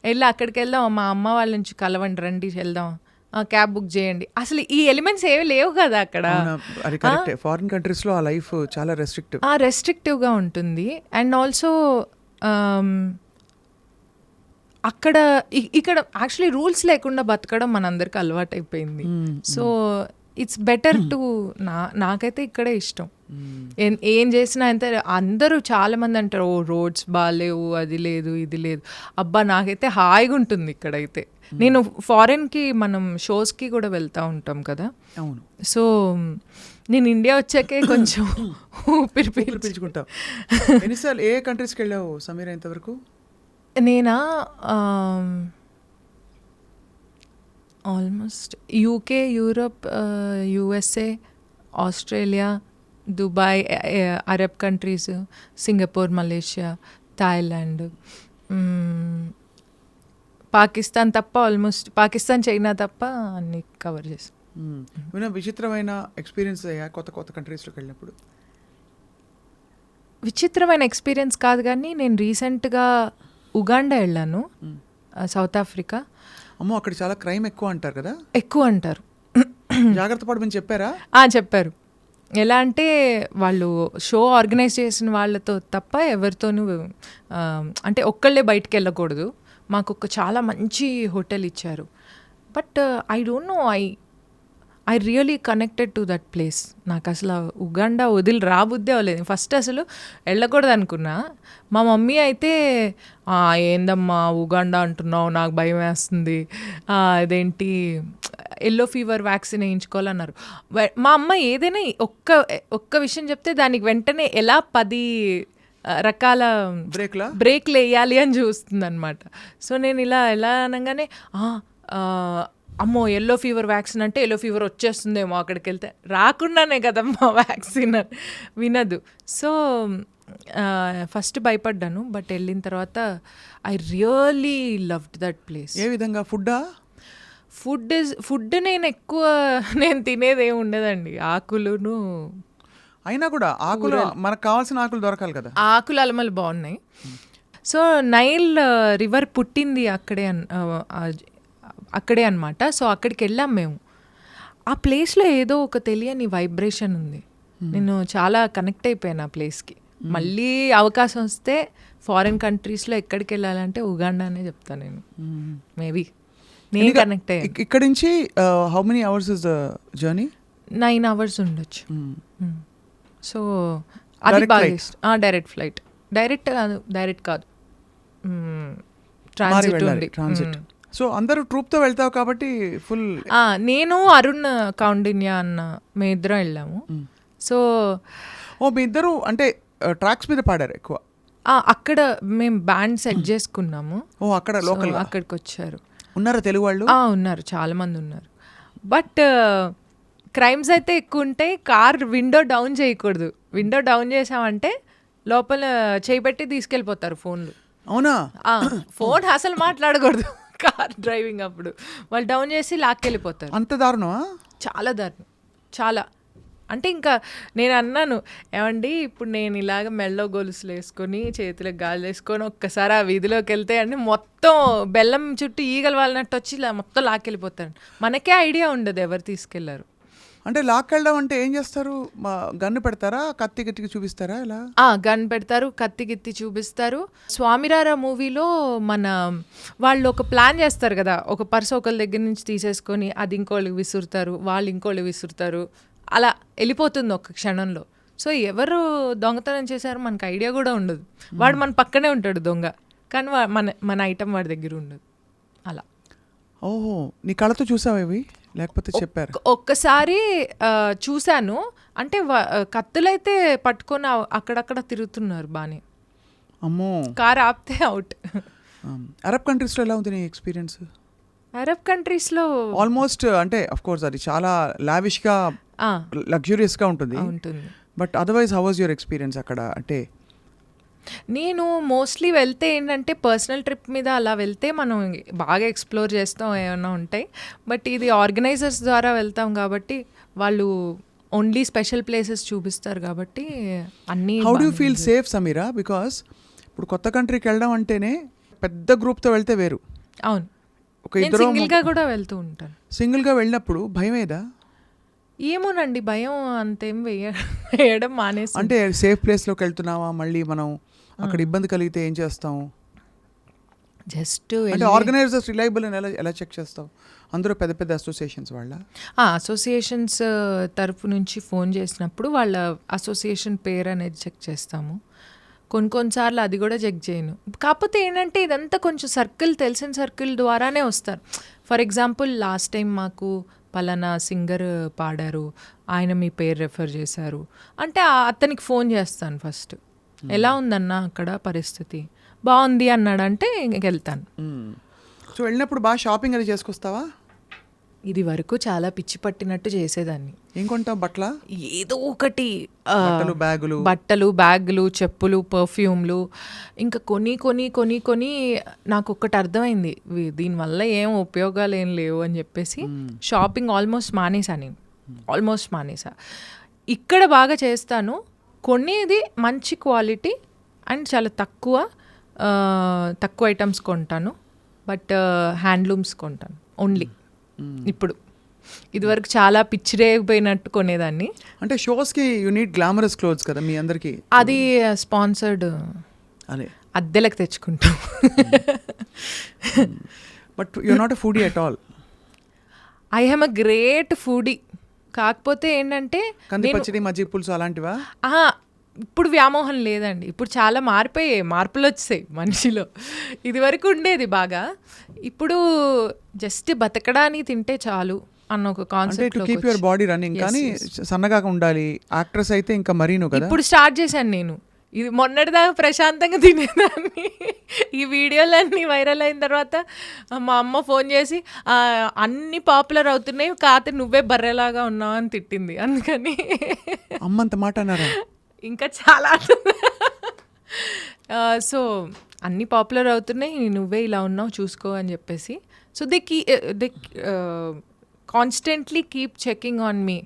వెళ్ళి అక్కడికి వెళ్దాం, మా అమ్మ వాళ్ళ నుంచి కలవండి, రండి వెళ్దాం, క్యాబ్ బుక్ చేయండి. అసలు ఈ ఎలిమెంట్స్ ఏవి లేవు కదా అక్కడ. ఫారిన్ కంట్రీస్ లో ఆ లైఫ్ చాలా రెస్ట్రిక్టివ్గా ఉంటుంది. అండ్ ఆల్సో అక్కడ ఇక్కడ యాక్చువల్లీ రూల్స్ లేకుండా బతకడం మనందరికి అలవాటు అయిపోయింది. సో ఇట్స్ బెటర్ టు నాకైతే ఇక్కడే ఇష్టం. ఏం చేసినా అంతే. అందరూ చాలామంది అంటారు, ఓ రోడ్స్ బాగాలేవు, అది లేదు ఇది లేదు. అబ్బా, నాకైతే హాయిగా ఉంటుంది ఇక్కడైతే. నేను ఫారెన్కి మనం షోస్కి కూడా వెళ్తూ ఉంటాం కదా. అవును. సో నేను ఇండియా వచ్చాకే కొంచెం ఊపిరి పీల్చుకుంటాం. ఎన్నిసార్లు ఏ కంట్రీస్కి వెళ్ళావు సమీరా ఇంతవరకు? నేనా almost UK, Europe, USA, Australia, Dubai, Arab countries, Singapore, Malaysia, Thailand, Pakistan తప్ప పాకిస్తాన్, చైనా తప్ప అన్ని కవర్ చేసాం. విచిత్రమైన ఎక్స్పీరియన్స్ అయ్యా కొత్త కంట్రీస్లోకి వెళ్ళినప్పుడు? విచిత్రమైన ఎక్స్పీరియన్స్ కాదు, కానీ నేను రీసెంట్గా ఉగాండా వెళ్ళాను, సౌత్ ఆఫ్రికా. అమ్మో, అక్కడ చాలా క్రైమ్ ఎక్కువ అంటారు కదా? ఎక్కువ అంటారు. జాగ్రత్త పడమని చెప్పారా? చెప్పారు. ఎలా అంటే వాళ్ళు షో ఆర్గనైజ్ చేసిన వాళ్ళతో తప్ప ఎవరితోనూ అంటే ఒక్కళ్ళే బయటికి వెళ్ళకూడదు. మాకు ఒక చాలా మంచి హోటల్ ఇచ్చారు. But I don't know, I really connected to that place. నాకు అసలు ఉగాండా వదిలి రాబుద్దే అవ్వలేదు. ఫస్ట్ అసలు వెళ్ళకూడదు అనుకున్నా. మా మమ్మీ అయితే ఏందమ్మా ఉగాండా అంటున్నావు, నాకు భయం వేస్తుంది, అదేంటి ఎల్లో ఫీవర్ వ్యాక్సిన్ వేయించుకోవాలన్నారు. మా అమ్మ ఏదైనా ఒక్క విషయం చెప్తే దానికి వెంటనే ఎలా 10 రకాల బ్రేక్లు వేయాలి అని చూస్తుంది అనమాట. సో నేను ఎలా అనగానే అమ్మో ఎల్లో ఫీవర్ వ్యాక్సిన్ అంటే ఎల్లో ఫీవర్ వచ్చేస్తుందేమో అక్కడికి వెళ్తే, రాకుండానే కదమ్మా వ్యాక్సిన్ వినదు. సో ఫస్ట్ భయపడ్డాను. బట్ వెళ్ళిన తర్వాత I really loved that place. ఏ విధంగా? ఫుడ్ నేను తినేది ఏమి ఉండదండి. ఆకులును, అయినా కూడా ఆకులు మనకు కావాల్సిన ఆకులు దొరకాలి కదా. ఆకులు అలమలు బాగున్నాయి. సో నైల్ రివర్ పుట్టింది అక్కడే అనమాట. సో అక్కడికి వెళ్ళాం మేము. ఆ ప్లేస్లో ఏదో ఒక తెలియని వైబ్రేషన్ ఉంది. నేను చాలా కనెక్ట్ అయిపోయాను ఆ ప్లేస్కి. మళ్ళీ అవకాశం వస్తే ఫారిన్ కంట్రీస్లో ఎక్కడికి వెళ్ళాలంటే ఉగాండానే చెప్తాను నేను. మేబీ నేను కనెక్ట్ అయ్యాను. ఇక్కడ నుంచి how many hours is the journey? 9 hours ఉండొచ్చు. సో అది బాగా ఇష్టం. Direct flight. డైరెక్ట్ కాదు, ట్రాన్సిట్. సో అందరూ ట్రూప్తో వెళ్తావు కాబట్టి ఫుల్. నేను అరుణ్ కౌండిన్యా అన్న మీ ఇద్దరం వెళ్ళాము. సో మీ ఇద్దరు అంటే ట్రాక్స్ మీద పాడారు ఎక్కువ? అక్కడ మేము బ్యాండ్ సెట్ చేసుకున్నాము. అక్కడ లోకల్ అక్కడికి వచ్చారు. ఉన్నారా తెలుగు వాళ్ళు? ఉన్నారు, చాలా మంది ఉన్నారు. బట్ క్రైమ్స్ అయితే ఎక్కువ ఉంటాయి. కార్ విండో డౌన్ చేయకూడదు. విండో డౌన్ చేసామంటే లోపల చేయిబెట్టి తీసుకెళ్ళిపోతారు ఫోన్లు. అవునా? ఫోన్ అసలు మాట్లాడకూడదు కార్ డ్రైవింగ్ అప్పుడు. వాళ్ళు డౌన్ చేసి లాక్కెళ్ళిపోతారు. అంత దారుణమా? చాలా దారుణం, చాలా. అంటే ఇంకా నేను అన్నాను, ఏమండి ఇప్పుడు నేను ఇలాగ మెళ్ళో గొలుసులు వేసుకొని చేతులకు గాలి వేసుకొని ఒక్కసారి ఆ వీధిలోకి వెళ్తే అండి మొత్తం బెల్లం చుట్టూ ఈగలు వాళ్ళనట్టు వచ్చి ఇలా మొత్తం లాక్కెళ్ళిపోతారు. మనకే ఐడియా ఉండదు ఎవరు తీసుకెళ్లారు. అంటే లాక్కెళ్ళడం అంటే ఏం చేస్తారు? గన్ను పెడతారా, కత్తి గిత్తికి చూపిస్తారా? ఇలా గన్ పెడతారు, కత్తి గిత్తి చూపిస్తారు. స్వామిరారా మూవీలో వాళ్ళు ఒక ప్లాన్ చేస్తారు కదా, ఒక పర్స్ ఒకళ్ళ దగ్గర నుంచి తీసేసుకొని అది ఇంకోళ్ళకి విసురుతారు, వాళ్ళు ఇంకోళ్ళు విసురుతారు, అలా వెళ్ళిపోతుంది ఒక క్షణంలో. సో ఎవరు దొంగతనం చేశారో మనకు ఐడియా కూడా ఉండదు. వాడు మన పక్కనే ఉంటాడు దొంగ, కానీ మన ఐటమ్ వాడి దగ్గర ఉండదు. అలా. ఓహో, నీ కళ్ళతో చూసావా ఇవి లేకపోతే చెప్పారు? ఒక్కసారి చూశాను. అంటే కత్తులైతే పట్టుకొని అక్కడక్కడ తిరుగుతున్నారు బానే. అమ్మో. కార్ ఆపితే అవుట్. అరబ్ కంట్రీస్లో ఎలా ఉంది నీ ఎక్స్పీరియన్స్? అరబ్ కంట్రీస్లో ఆల్మోస్ట్ అంటే అఫ్ కోర్స్ అది చాలా లావిష్గా లగ్జూరియస్గా ఉంటుంది. But otherwise how was your experience అక్కడ? అంటే నేను మోస్ట్లీ వెళ్తే ఏంటంటే పర్సనల్ ట్రిప్ మీద అలా వెళ్తే మనం బాగా ఎక్స్ప్లోర్ చేస్తాం, ఏమైనా ఉంటాయి. బట్ ఇది ఆర్గనైజర్స్ ద్వారా వెళ్తాం కాబట్టి వాళ్ళు ఓన్లీ స్పెషల్ ప్లేసెస్ చూపిస్తారు కాబట్టి అన్నీ. How do feel safe Sameera? Because ఇప్పుడు కొత్త కంట్రీకి వెళ్ళడం అంటేనే పెద్ద గ్రూప్తో వెళ్తే వేరు. అవును, ఒక ఇద్దరు సింగిల్గా కూడా వెళ్తూ ఉంటాను. సింగిల్గా వెళ్ళినప్పుడు భయం ఏదా? ఏమోనండి, భయం అంతేం వేయడం మానేసి. అంటే సేఫ్ ప్లేస్లోకి వెళ్తున్నావా, మళ్ళీ మనం అక్కడ ఇబ్బంది కలిగితే ఏం చేస్తాం? జస్ట్ అంటే ఆర్గనైజర్స్ రిలయబుల్ అని ఎలా చెక్ చేస్తావు? అందరూ పెద్ద పెద్ద అసోసియేషన్స్ వాళ్ళ? అసోసియేషన్స్ తరఫు నుంచి ఫోన్ చేసినప్పుడు వాళ్ళ అసోసియేషన్ పేరు అనేది చెక్ చేస్తాము. కొన్నిసార్లు అది కూడా చెక్ చేయను. కాకపోతే ఏంటంటే ఇదంతా కొంచెం తెలిసిన సర్కిల్ ద్వారానే వస్తారు. ఫర్ ఎగ్జాంపుల్ లాస్ట్ టైం మాకు పలానా సింగర్ పాడారు, ఆయన మీ పేరు రెఫర్ చేశారు అంటే అతనికి ఫోన్ చేస్తాను ఫస్ట్. ఎలా ఉందన్నా అక్కడ పరిస్థితి, బాగుంది అన్నాడంటే ఇంకెళ్తాను. సో వెళ్ళినప్పుడు బాగా షాపింగ్ అది చేసుకొస్తావా? ఇది వరకు చాలా పిచ్చి పట్టినట్టు చేసేదాన్ని. ఏం కొంటావు? బట్టల? ఏదో ఒకటి, బట్టలు, బ్యాగులు, చెప్పులు, పర్ఫ్యూమ్లు, ఇంకా కొని నాకు ఒక్కటి అర్థమైంది, దీనివల్ల ఏం ఉపయోగాలు ఏం లేవు అని చెప్పేసి షాపింగ్ ఆల్మోస్ట్ మానేసా. ఇక్కడ బాగా చేస్తాను, కొనేది మంచి క్వాలిటీ అండ్ చాలా తక్కువ ఐటమ్స్ కొంటాను. బట్ హ్యాండ్లూమ్స్ కొంటాను ఓన్లీ ఇప్పుడు. ఇదివరకు చాలా పిచ్చిరేగిపోయినట్టు కొనేదాన్ని. అంటే షోస్కి యూ నీడ్ గ్లామరస్ క్లోత్స్ కదా మీ అందరికి. అది స్పాన్సర్డ్, అదే అద్దెలకు తెచ్చుకుంటాం. But you not a foodie at all. I am a great foodie. కాకపోతే ఏంటంటే కంది పచ్చడి, మజ్జిగ పులుసు అలాంటివా? ఇప్పుడు వ్యామోహం లేదండి. ఇప్పుడు చాలా మార్పులు వచ్చాయి మనిషిలో. ఇది వరకు ఉండేది బాగా, ఇప్పుడు జస్ట్ బతకడానికి తింటే చాలు అన్న ఒక concept. To keep your body running. కానీ సన్నగా ఉండాలి. యాక్ట్రెస్ అయితే ఇంకా మరీను కదా. ఇప్పుడు స్టార్ట్ చేశాను నేను. ఇది మొన్నటిదాకా ప్రశాంతంగా తినేదాన్ని. ఈ వీడియోలన్నీ వైరల్ అయిన తర్వాత మా అమ్మ ఫోన్ చేసి అన్నీ పాపులర్ అవుతున్నాయి, కాకపోతే నువ్వే బర్రెలాగా ఉన్నావు అని తిట్టింది. అందుకని అమ్మంత మాట అన్నారా? ఇంకా చాలా. సో అన్నీ పాపులర్ అవుతున్నాయి, నువ్వే ఇలా ఉన్నావు చూసుకో అని చెప్పేసి. So they constantly keep checking on me.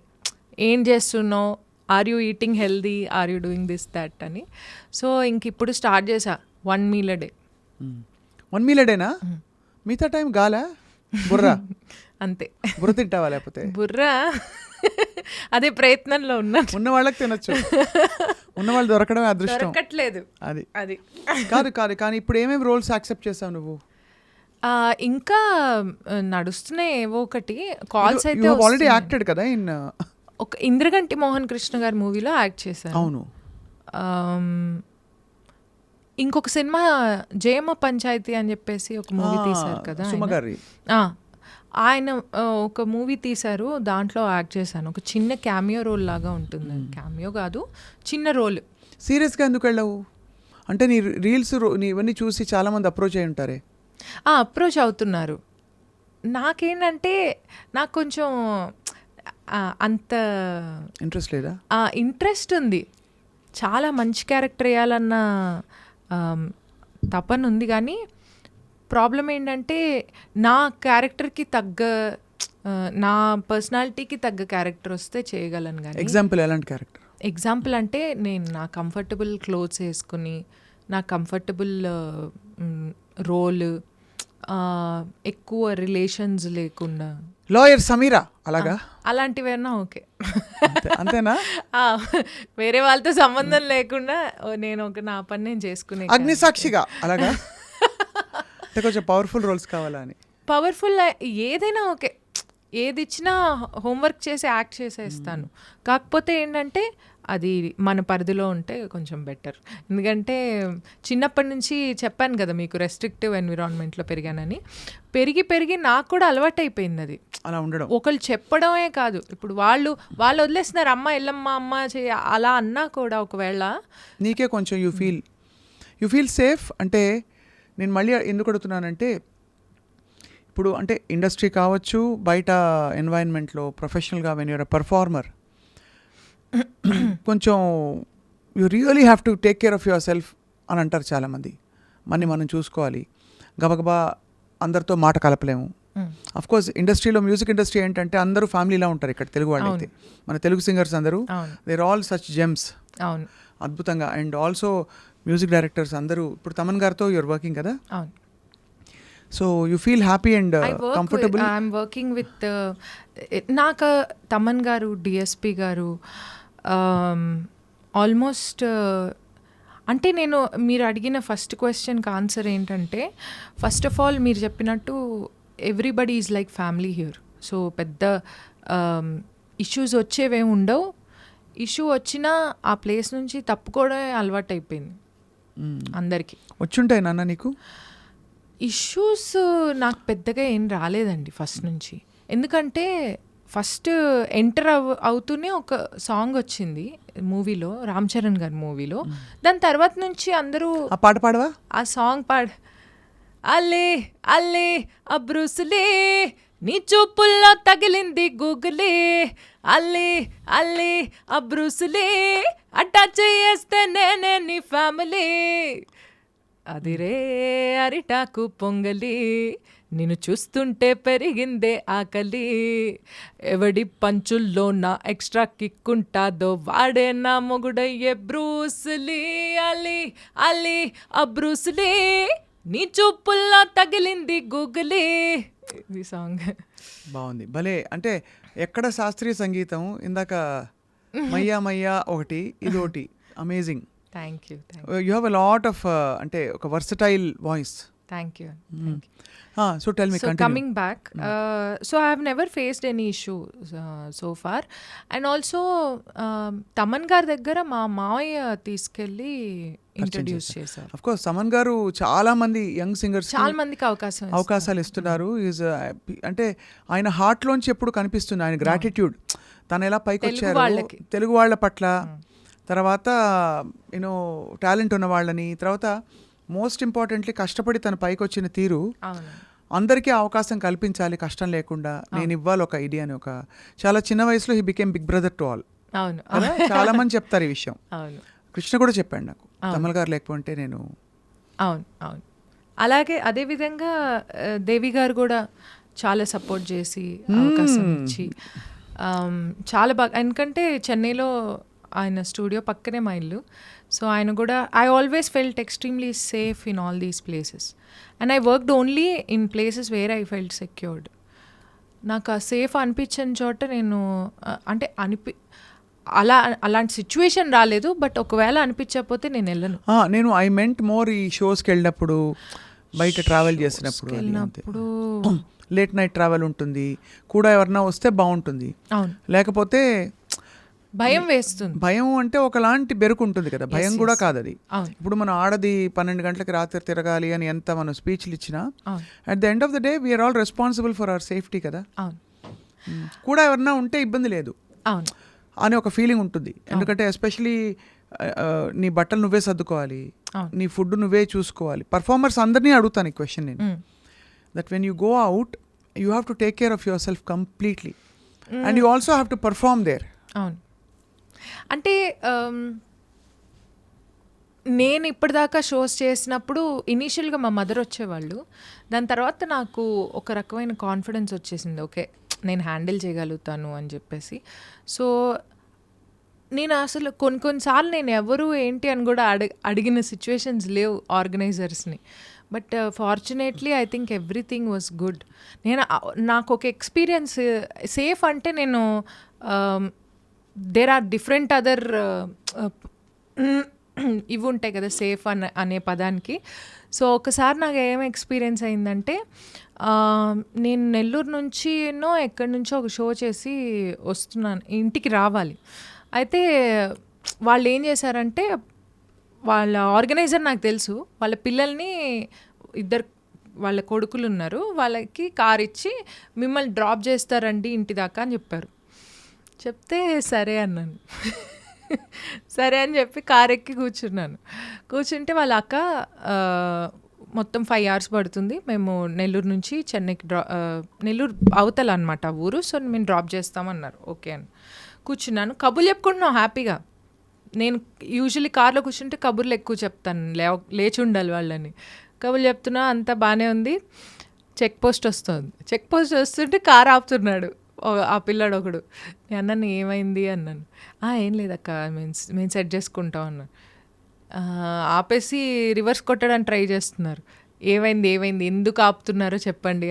ఏం చేస్తున్నావు, are you eating healthy, are you doing this that అని. సో ఇంక ఇప్పుడు స్టార్ట్ చేసా 1 meal a day. 1 meal a dayనా? మిగతా టైం గాలా బుర్రా అంతే. బుర్ర తింటావా? లేకపోతే బుర్రా అదే ప్రయత్నంలో ఉన్న వాళ్ళకి తినొచ్చు, ఉన్న వాళ్ళు దొరకడమే అదృష్టం. దొరకట్లేదు అది కాదు. కానీ ఇప్పుడు ఏమేమి రోల్స్ యాక్సెప్ట్ చేసావు నువ్వు? ఇంకా నడుస్తున్నాయి ఏవో ఒకటి. కాల్స్ అయితే ఆల్రెడీ యాక్టెడ్ కదా ఇన్ ఒక ఇంద్రగంటి మోహన్ కృష్ణ గారి మూవీలో యాక్ట్ చేశాను. అవును. ఇంకొక సినిమా జయమ్మ పంచాయతీ అని చెప్పేసి ఒక మూవీ తీశారు కదా సుమగారి. ఆయన ఒక మూవీ తీశారు, దాంట్లో యాక్ట్ చేశాను. ఒక చిన్న క్యామియో రోల్ లాగా ఉంటుంది. క్యామియో కాదు, చిన్న రోల్. సీరియస్గా ఎందుకు వెళ్ళావు? అంటే నీ రీల్స్ ఇవన్నీ చూసి చాలా మంది అప్రోచ్ అయి ఉంటారే. అప్రోచ్ అవుతున్నారు. నాకేంటంటే నాకు కొంచెం అంత ఇంట్రెస్ట్ లేదా? ఇంట్రెస్ట్ ఉంది, చాలా మంచి క్యారెక్టర్ వేయాలన్న తపన ఉంది. కానీ ప్రాబ్లం ఏంటంటే నా క్యారెక్టర్కి తగ్గ, నా పర్సనాలిటీకి తగ్గ క్యారెక్టర్ వస్తే చేయగలను. కానీ ఎగ్జాంపుల్ ఎలాంటి క్యారెక్టర్? ఎగ్జాంపుల్ అంటే నేను నా కంఫర్టబుల్ క్లోత్స్ వేసుకుని, నా కంఫర్టబుల్ రోల్, ఎక్కువ రిలేషన్స్ లేకుండా. లాయర్ సమీరా అలాగా? అలాంటివైనా ఓకే. అంతేనా? వేరే వాళ్ళతో సంబంధం లేకుండా నేను నా పని నేను చేసుకునే. అగ్నిసాక్షిగా అలాగా? కొంచెం పవర్ఫుల్ రోల్స్ కావాలా అని? పవర్ఫుల్ ఏదైనా ఓకే, ఏది ఇచ్చినా హోంవర్క్ చేసి యాక్ట్ చేసేస్తాను. కాకపోతే ఏంటంటే అది మన పరిధిలో ఉంటే కొంచెం బెటర్. ఎందుకంటే చిన్నప్పటి నుంచి చెప్పాను కదా మీకు, రెస్ట్రిక్టివ్ ఎన్విరాన్మెంట్లో పెరిగానని. పెరిగి నాకు కూడా అలవాటు అయిపోయింది అది అలా ఉండడం. ఒకళ్ళు చెప్పడమే కాదు, ఇప్పుడు వాళ్ళు వదిలేస్తున్నారు, అమ్మ ఎల్లమ్మ అమ్మ అలా అన్నా కూడా ఒకవేళ నీకే కొంచెం యూ ఫీల్ సేఫ్. అంటే నేను మళ్ళీ ఎందుకు అడుగుతున్నానంటే, ఇప్పుడు అంటే ఇండస్ట్రీ కావచ్చు, బయట ఎన్వైరన్మెంట్లో ప్రొఫెషనల్గా వెన్ యూర్ అ పర్ఫార్మర్, కొంచెం you really have to take care of yourself అని అంటారు చాలామంది. మనం చూసుకోవాలి, గబగబా అందరితో మాట కలపలేము. అఫ్ కోర్స్ ఇండస్ట్రీలో, మ్యూజిక్ ఇండస్ట్రీ ఏంటంటే అందరూ ఫ్యామిలీలా ఉంటారు. ఇక్కడ తెలుగు వాళ్ళు అయితే, మన తెలుగు సింగర్స్ అందరూ దేర్ ఆల్ సచ్ జెమ్స్. అవును, అద్భుతంగా. అండ్ ఆల్సో మ్యూజిక్ డైరెక్టర్స్ అందరూ, ఇప్పుడు తమన్ గారితో యూఆర్ వర్కింగ్ కదా. So you feel happy and comfortable. I'm working with నాకు తమన్ గారు, డిఎస్పి గారు, ఆల్మోస్ట్ అంటే నేను మీరు అడిగిన ఫస్ట్ క్వశ్చన్కి ఆన్సర్ ఏంటంటే, ఫస్ట్ ఆఫ్ ఆల్ మీరు చెప్పినట్టు everybody is like family here. So పెద్ద ఇష్యూస్ వచ్చేవేమి ఉండవు. ఇష్యూ వచ్చినా ఆ ప్లేస్ నుంచి తప్పుకోవడమే అలవాటు అయిపోయింది అందరికీ. వచ్చుంటాయి నాన్న నీకు ఇష్యూస్? నాకు పెద్దగా ఏం రాలేదండి ఫస్ట్ నుంచి. ఎందుకంటే ఫస్ట్ ఎంటర్ అవుతూనే ఒక సాంగ్ వచ్చింది మూవీలో, రామ్ చరణ్ గారి మూవీలో. దాని తర్వాత నుంచి అందరూ ఆ పాట పాడవా? ఆ సాంగ్ అల్లే అల్లే అబ్రూసులే నీ చూపుల్లో తగిలింది గూగులే, అల్లే అల్లే అబ్రూసులే అటాచ్ చేస్తే నేనే నీ ఫ్యామిలీ, అదిరే అరిటాకు పొంగలి నిన్ను చూస్తుంటే పెరిగిందే ఆకలి, ఎవడి పంచుల్లో నా ఎక్స్ట్రా కిక్కుంటాదో వాడే నా మొగుడయ్యే బ్రూసులీ, అలీ అలీ అబ్రూసులీ నీ చూపుల్లో తగిలింది గూగులీ. ఈ సాంగ్. బాగుంది భలే. అంటే ఎక్కడ శాస్త్రీయ సంగీతం, ఇందాక మయ్యా మయ్యా ఒకటి, ఇది ఒకటి amazing. Thank you. You have a lot of అంటే ఒక versatile voice. Thank you. So tell me, So coming back, so I have never faced any issue so far. And also Thaman గారి దగ్గర మా మావయ్య తీసుకెళ్ళి ఇంట్రడ్యూస్ చేశారు. ఆఫ్ కోర్స్ తమన్ గారు చాలా మంది యంగ్ సింగర్స్ చాలా మందికి అవకాశాలు ఇస్తున్నారు. ఈజ్ అంటే ఆయన హార్ట్ లోంచి ఎప్పుడు కనిపిస్తుంది ఆయన గ్రాటిట్యూడ్. తను ఎలా పైకి వచ్చారు తెలుగు వాళ్ళ పట్ల, తర్వాత యూనో టాలెంట్ ఉన్న వాళ్ళని, తర్వాత మోస్ట్ ఇంపార్టెంట్లీ కష్టపడి తను పైకి వచ్చిన తీరు, అందరికీ అవకాశం కల్పించాలి కష్టం లేకుండా, నేను ఇవ్వాలి ఒక ఐడియా అని. ఒక చాలా చిన్న వయసులో he became big brother to all. అవును, చాలా మంది చెప్తారు ఈ విషయం. అవును, కృష్ణ కూడా చెప్పాడు నాకు, తమల్ గారు లేకపోతే నేను. అవును అవును. అలాగే అదేవిధంగా దేవి గారు కూడా చాలా సపోర్ట్ చేసి అవకాశం ఇచ్చి చాలా బాగా, ఎందుకంటే చెన్నైలో ఆయన స్టూడియో పక్కనే మా ఇల్లు. సో ఆయన కూడా, I always felt extremely safe in all these places and I worked only in places where I felt secured. నాకు ఆ సేఫ్ అనిపించిన చోట నేను అంటే అలాంటి సిచ్యువేషన్ రాలేదు, బట్ ఒకవేళ అనిపించకపోతే నేను వెళ్ళను. నేను ఐ మెంట్ మోర్ ఈ షోస్కి వెళ్ళినప్పుడు, బయట ట్రావెల్ చేసినప్పుడు, లేట్ నైట్ ట్రావెల్ ఉంటుంది కూడా, ఎవరన్నా వస్తే బాగుంటుంది. అవును, లేకపోతే భయం వేస్తుంది. భయం అంటే ఒకలాంటి బెరుకు ఉంటుంది కదా, భయం కూడా కాదు అది. ఇప్పుడు మనం ఆడది 12 గంటలకు రాత్రి తిరగాలి అని ఎంత మనం స్పీచ్లు ఇచ్చినా, at the end of the day we're all responsible for our safety కదా. కూడా ఎవరన్నా ఉంటే ఇబ్బంది లేదు అని ఒక ఫీలింగ్ ఉంటుంది. ఎందుకంటే ఎస్పెషలీ నీ బట్టలు నువ్వే సర్దుకోవాలి, నీ ఫుడ్ నువ్వే చూసుకోవాలి. పర్ఫార్మర్స్ అందరినీ అడుగుతాను ఈ క్వశ్చన్ నేను, that when you go out you have to take care of yourself completely and you also have to perform there. అవును, అంటే నేను ఇప్పటిదాకా షోస్ చేసినప్పుడు ఇనీషియల్గా మా మదర్ వచ్చేవాళ్ళు, దాని తర్వాత నాకు ఒక రకమైన కాన్ఫిడెన్స్ వచ్చేసింది, ఓకే నేను హ్యాండిల్ చేయగలుగుతాను అని చెప్పేసి. సో నేను అసలు కొన్నిసార్లు నేను ఎవరు ఏంటి అని కూడా అడిగిన సిచ్యువేషన్స్ లేవు ఆర్గనైజర్స్ని. But fortunately I think everything was good. నాకు ఒక ఎక్స్పీరియన్స్ సేఫ్ అంటే నేను దేర్ ఆర్ డిఫరెంట్ అదర్ ఇవి ఉంటాయి కదా సేఫ్ అనే పదానికి. సో ఒకసారి నాకు ఏం ఎక్స్పీరియన్స్ అయిందంటే, నేను నెల్లూరు నుంచి ఎక్కడి నుంచో ఒక షో చేసి వస్తున్నాను, ఇంటికి రావాలి. అయితే వాళ్ళు ఏం చేశారంటే, వాళ్ళ ఆర్గనైజర్ నాకు తెలుసు, వాళ్ళ పిల్లల్ని ఇద్దరు వాళ్ళ కొడుకులు ఉన్నారు, వాళ్ళకి కార్ ఇచ్చి మిమ్మల్ని డ్రాప్ చేస్తారండి ఇంటి దాకా అని చెప్పారు. చెప్తే సరే అన్నాను. సరే అని చెప్పి కార్ ఎక్కి కూర్చుంటే వాళ్ళ అక్క మొత్తం 5 hours పడుతుంది, మేము నెల్లూరు నుంచి చెన్నైకి నెల్లూరు అవతల అనమాట ఊరు, సో మేము డ్రాప్ చేస్తామన్నారు. ఓకే అని కూర్చున్నాను, కబుర్లు చెప్పుకుంటున్నాం హ్యాపీగా. నేను యూజువల్లీ కార్లో కూర్చుంటే కబుర్లు ఎక్కువ చెప్తాను, లేచి ఉండాలి వాళ్ళని. కబుర్లు చెప్తున్నా, అంతా బాగానే ఉంది. చెక్ పోస్ట్ వస్తుంటే కార్ ఆపుతున్నాడు ఆ పిల్లాడు ఒకడు. నేను అన్నాను ఏమైంది అన్నాను. ఏం లేదక్క మేము సెట్ చేసుకుంటాం అన్నాను. ఆపేసి రివర్స్ కొట్టడానికి ట్రై చేస్తున్నారు. ఏమైంది ఎందుకు ఆపుతున్నారో చెప్పండి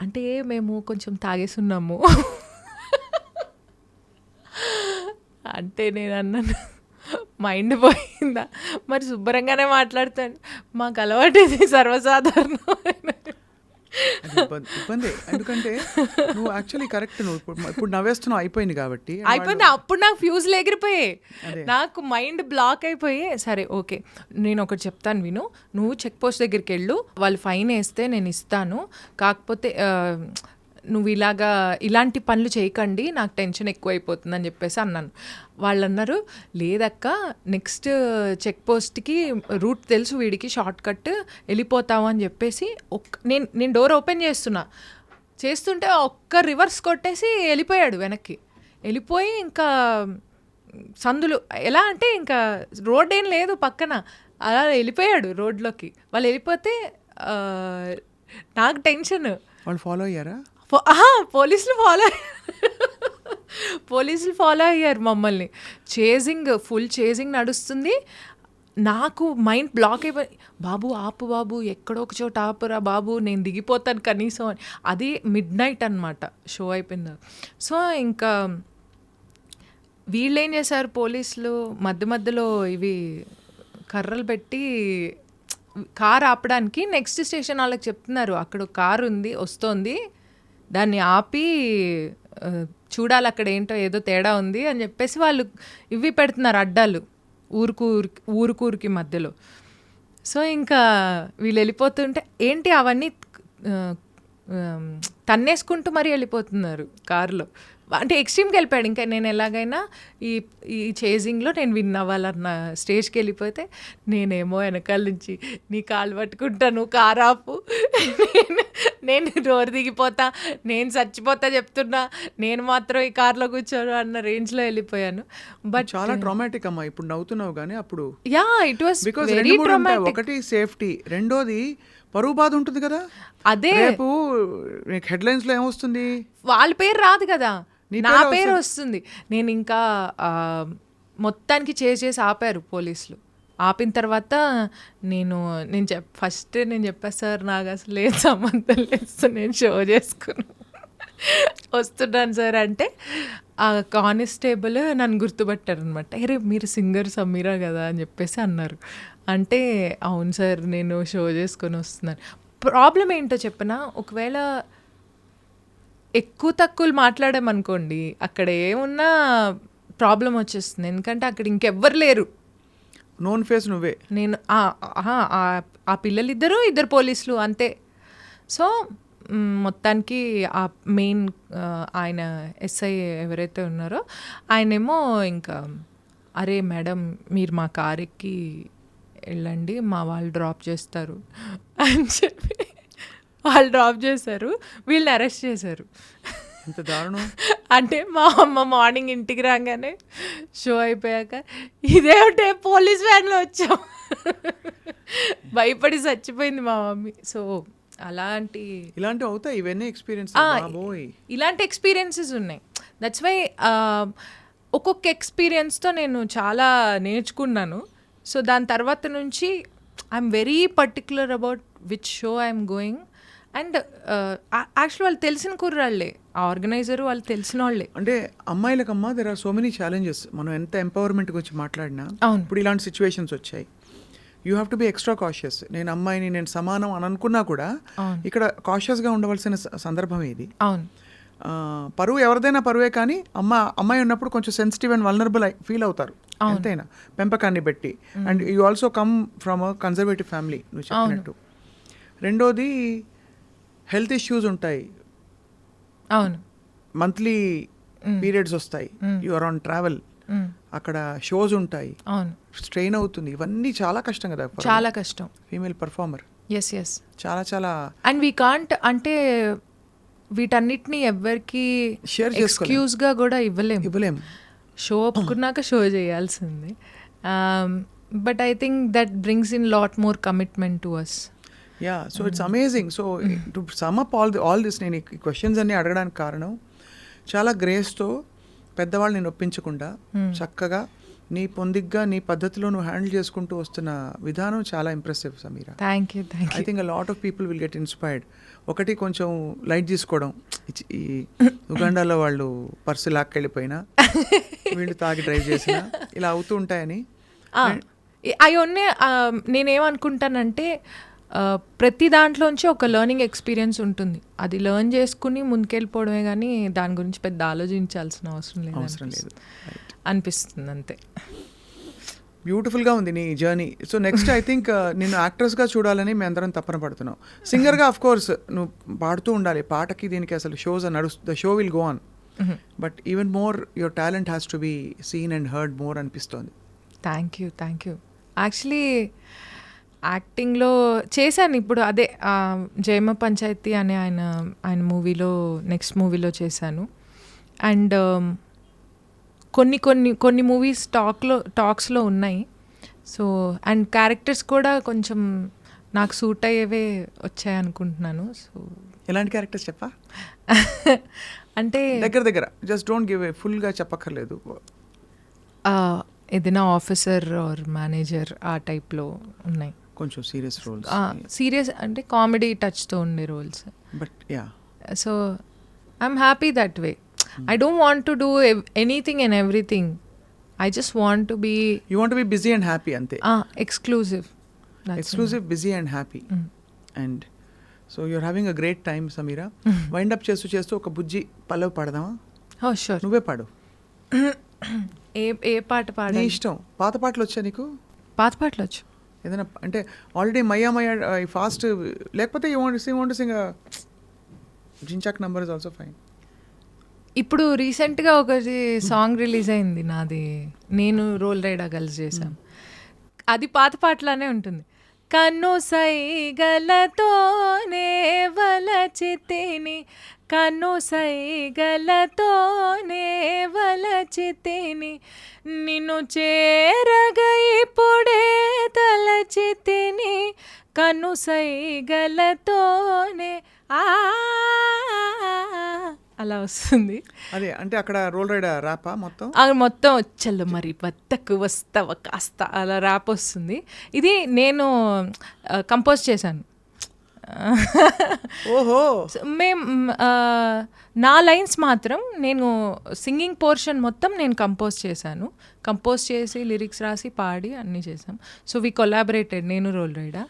అంటే మేము కొంచెం తాగేసున్నాము అంటే నేను అన్నాను, మైండ్ పోయిందా? మరి శుభ్రంగానే మాట్లాడతాను, మాకు అలవాటు ఇది సర్వసాధారణమైన. ఇబ్బంది, ఎందుకంటే నువ్వు యాక్చువల్లీ కరెక్ట్, నువ్వు ఇప్పుడు నవ్వేస్తున్నావు, అయిపోయింది కాబట్టి అయిపోయింది. అప్పుడు నాకు ఫ్యూజ్లు ఎగిరిపోయాయి, నాకు మైండ్ బ్లాక్ అయిపోయి, సరే ఓకే నేను ఒకటి చెప్తాను విను, నువ్వు చెక్ పోస్ట్ దగ్గరికి వెళ్ళు, వాళ్ళు ఫైన్ వేస్తే నేను ఇస్తాను, కాకపోతే నువ్వు ఇలాంటి పనులు చేయకండి, నాకు టెన్షన్ ఎక్కువైపోతుంది అని చెప్పేసి అన్నాను. వాళ్ళు అన్నారు, లేదక్క నెక్స్ట్ చెక్ పోస్ట్కి రూట్ తెలుసు వీడికి, షార్ట్ కట్ వెళ్ళిపోతావు అని చెప్పేసి నేను డోర్ ఓపెన్ చేస్తుంటే ఒక్క రివర్స్ కొట్టేసి వెళ్ళిపోయాడు వెనక్కి. వెళ్ళిపోయి ఇంకా సందులు ఎలా అంటే ఇంకా రోడ్ ఏం లేదు పక్కన, అలా వెళ్ళిపోయాడు రోడ్లోకి. వాళ్ళు వెళ్ళిపోతే నాకు టెన్షన్. వాళ్ళు ఫాలో అయ్యారా? పోలీసులు ఫాలో అయ్యారు మమ్మల్ని. ఫుల్ చేజింగ్ నడుస్తుంది. నాకు మైండ్ బ్లాక్ అయిపోయి, బాబు ఆపు బాబు, ఎక్కడో ఒక చోట ఆపురా బాబు, నేను దిగిపోతాను కనీసం అని. అది మిడ్ నైట్ అనమాట షో అయిపోయింది. సో ఇంకా వీళ్ళు ఏం చేశారు, పోలీసులు మధ్య మధ్యలో ఇవి కర్రలు పెట్టి కార్ ఆపడానికి నెక్స్ట్ స్టేషన్ వాళ్ళకి చెప్తున్నారు, అక్కడ ఒక కారు ఉంది వస్తోంది, దాన్ని ఆపి చూడాలి అక్కడ ఏంటో ఏదో తేడా ఉంది అని చెప్పేసి వాళ్ళు ఇవి పెడుతున్నారు అడ్డాలు ఊరుకూరికి మధ్యలో. సో ఇంకా వీళ్ళు వెళ్ళిపోతుంటే ఏంటి అవన్నీ తన్నేసుకుంటూ మరీ వెళ్ళిపోతున్నారు కారులో. అంటే ఎక్స్ట్రీమ్కి వెళ్ళిపోయాడు. ఇంకా నేను ఎలాగైనా ఈ చేజింగ్లో నేను విన్ అవ్వాలన్న స్టేజ్కి వెళ్ళిపోతే, నేనేమో వెనకాల నుంచి నీ కాలు పట్టుకుంటాను, కారు ఆపు, నేను డోర్ దిగిపోతా, నేను చచ్చిపోతా చెప్తున్నా, నేను మాత్రం ఈ కార్లో కూర్చోను అన్న రేంజ్లో వెళ్ళిపోయాను. బట్ చాలా ట్రామాటిక్ అమ్మా. ఇప్పుడు నవ్వుతున్నావు కానీ అప్పుడు yeah it was because very traumatic. ఒకటి సేఫ్టీ, రెండోది పరువు బాధ ఉంటుంది కదా. అదే రేపు హెడ్లైన్స్ లో ఏమొస్తుంది, వాళ్ళ పేరు రాదు కదా, నీ నా పేరు పేరు వస్తుంది. నేను ఇంకా మొత్తానికి చేసి ఆపారు పోలీసులు. ఆపిన తర్వాత నేను ఫస్ట్ నేను చెప్పా, సార్ నాకు అసలు ఏం సంబంధం లేదు, నేను షో చేసుకున్నాను వస్తున్నాను సార్ అంటే, ఆ కానిస్టేబుల్ నన్ను గుర్తుపట్టారు అనమాట. అరే మీరు సింగర్ సమీరా కదా అని చెప్పేసి అన్నారు. అంటే అవును సార్ నేను షో చేసుకొని వస్తున్నాను. ప్రాబ్లం ఏంటో చెప్పనా, ఒకవేళ ఎక్కువ తక్కువలు మాట్లాడామనుకోండి అక్కడ ఏమున్నా ప్రాబ్లం వచ్చేస్తుంది. ఎందుకంటే అక్కడ ఇంకెవ్వరు లేరు, నోన్ ఫేస్ నువ్వే. నేను ఆ పిల్లలిద్దరూ ఇద్దరు పోలీసులు అంతే. సో మొత్తానికి ఆ మెయిన్ ఆయన ఎస్ఐ ఎవరైతే ఉన్నారో ఆయనేమో ఇంకా, అరే మేడం మీరు మా కార్ ఎక్కి వెళ్ళండి, మా వాళ్ళు డ్రాప్ చేస్తారు అని చెప్పి వాళ్ళు డ్రాప్ చేశారు, వీళ్ళని అరెస్ట్ చేశారు. ఎంత దారుణం. అంటే మా అమ్మ మార్నింగ్ ఇంటికి రాగానే షో అయిపోయాక, ఇదేమిటే పోలీస్ వ్యాన్లో వచ్చాం, భయపడి చచ్చిపోయింది మా మమ్మీ. సో ఇలాంటివి అవుతాయి, ఇవన్నీ ఎక్స్పీరియన్స్. ఇలాంటి ఎక్స్పీరియన్సెస్ ఉన్నాయి. దట్స్ వై ఒక్కొక్క ఎక్స్పీరియన్స్తో నేను చాలా నేర్చుకున్నాను. సో దాని తర్వాత నుంచి I'm very particular about which show I'm going. And actually వాళ్ళు తెలిసిన కుర్రాళ్ళే, ఆ ఆర్గనైజరు వాళ్ళు తెలిసిన వాళ్ళే. అంటే అమ్మాయిలకమ్మా there are so many challenges. మనం ఎంత ఎంపవర్మెంట్ గురించి మాట్లాడినా ఇప్పుడు ఇలాంటి సిచ్యువేషన్స్ వచ్చాయి, you have to be extra cautious. నేను అమ్మాయిని నేను సమానం అని అనుకున్నా కూడా ఇక్కడ కాషియస్గా ఉండవలసిన సందర్భం ఇది. అవును, పరువు ఎవరిదైనా పరువే, కానీ అమ్మాయి ఉన్నప్పుడు కొంచెం సెన్సిటివ్ అండ్ వల్నరబుల్ ఫీల్ అవుతారు ఎంతైనా, పెంపకాన్ని బట్టి. And you also come from a conservative family నువ్వు చెప్పినట్టు. రెండోది హెల్త్ ఇష్యూస్ ఉంటాయి, అవును, మంత్లీ పీరియడ్స్ వస్తాయి, యు ఆర్ ఆన్ ట్రావెల్, అక్కడ షోస్ ఉంటాయి, అవును, స్ట్రెయిన్ అవుతుంది. ఇవన్నీ చాలా కష్టం కదా, చాలా కష్టం ఫీమేల్ పర్ఫార్మర్. ఎస్ ఎస్, చాలా చాలా. అండ్ వీ కాంట్, అంటే వీటన్నిటిని ఎవరికి ఎక్స్క్యూజ్గా కూడా ఇవ్వలేము. షో ఒప్పుకున్నాక షో చేయాల్సింది. But I think that brings in lot more commitment to us. Yeah, so it's amazing. So to sum up all this, నేను ఈ క్వశ్చన్స్ అన్నీ అడగడానికి కారణం, చాలా గ్రేస్తో పెద్దవాళ్ళు నేను ఒప్పించకుండా చక్కగా నీ పొందిగ్గా నీ పద్ధతిలో నువ్వు హ్యాండిల్ చేసుకుంటూ వస్తున్న విధానం చాలా impressive Sameera. Thank you. I think a lot of people will get inspired. ఒకటి కొంచెం లైట్ తీసుకోవడం, ఈ ఉగాండాలో వాళ్ళు పర్సు లాక్కెళ్ళిపోయినా, వీళ్ళు తాగి డ్రైవ్ చేసినా, ఇలా అవుతూ ఉంటాయని. అవన్నీ నేనేమనుకుంటానంటే, ప్రతి దాంట్లోంచి ఒక లెర్నింగ్ ఎక్స్పీరియన్స్ ఉంటుంది, అది లెర్న్ చేసుకుని ముందుకెళ్ళిపోవడమే, కానీ దాని గురించి పెద్ద ఆలోచించాల్సిన అవసరం లేదు అనిపిస్తుంది అంతే. బ్యూటిఫుల్గా ఉంది నీ journey. So next I think నేను యాక్ట్రెస్గా చూడాలని మేము అందరం తప్పన పడుతున్నాం. సింగర్గా ఆఫ్ కోర్స్ నువ్వు పాడుతూ ఉండాలి, పాటకి దీనికి అసలు shows the show will go on, but even more your talent has to be seen and heard more అనిపిస్తోంది. Thank you. యాక్చువల్లీ యాక్టింగ్లో చేశాను ఇప్పుడు, అదే జయమ పంచాయతీ అనే ఆయన మూవీలో, నెక్స్ట్ మూవీలో చేశాను. అండ్ కొన్ని మూవీస్ టాక్స్లో ఉన్నాయి. సో అండ్ క్యారెక్టర్స్ కూడా కొంచెం నాకు సూట్ అయ్యేవే వచ్చాయనుకుంటున్నాను. సో ఎలాంటి క్యారెక్టర్స్ చెప్పా? అంటే దగ్గర జస్ట్ డోంట్ గివ్ ఏ ఫుల్గా చెప్పక్కర్లేదు. ఏదైనా ఆఫీసర్ ఆర్ మేనేజర్ ఆ టైప్లో ఉన్నాయి. కొంచెం సీరియస్ రోల్స్, సీరియస్ అంటే కామెడీ టచ్తో ఉండే roles. But yeah, so I'm happy that way. I don't want to do anything and everything. I just want to be you want be busy and happy అంతే. Exclusive, busy and happy. And so you're having a great time Sameera. Wind up చేస్తూ చేస్తూ ఒక బుజ్జి పల్లవి పాడదామా? Sure. నువ్వే పాడు. ఏ పాట నీ పాడాలి? ఇష్టం. పాత పాటలు వచ్చా నీకు? పాత పాటలు వచ్చు. ఏదైనా అంటే ఆల్రెడీ మయ్యా మయ్యా ఫాస్ట్, లేకపోతే you want sing Jinchak number is also fine. ఇప్పుడు రీసెంట్గా ఒకటి సాంగ్ రిలీజ్ అయింది నాది, నేను రోల్ రైడా కలిసి చేశాం. అది పాత పాటలానే ఉంటుంది. కన్ను సైగలతోనే వలచితిని, కన్ను సైగలతోనే వలచితిని, నిన్ను చేరగా ఇప్పుడే తలచితిని, కన్ను సైగలతోనే అలా వస్తుంది. అదే అంటే అక్కడ రోల్ రైడ్ ర్యాపా మొత్తం? అది మొత్తం వచ్చలు మరి వద్దకు వస్తావ కాస్త అలా ర్యాప్ వస్తుంది. ఇది నేను కంపోజ్ చేశాను. ఓహో. నా లైన్స్ మాత్రం నేను సింగింగ్ పోర్షన్ మొత్తం నేను కంపోజ్ చేశాను. కంపోజ్ చేసి లిరిక్స్ రాసి పాడి అన్నీ చేసాం. సో వి కొలాబరేటెడ్, నేను రోల్ రైడా.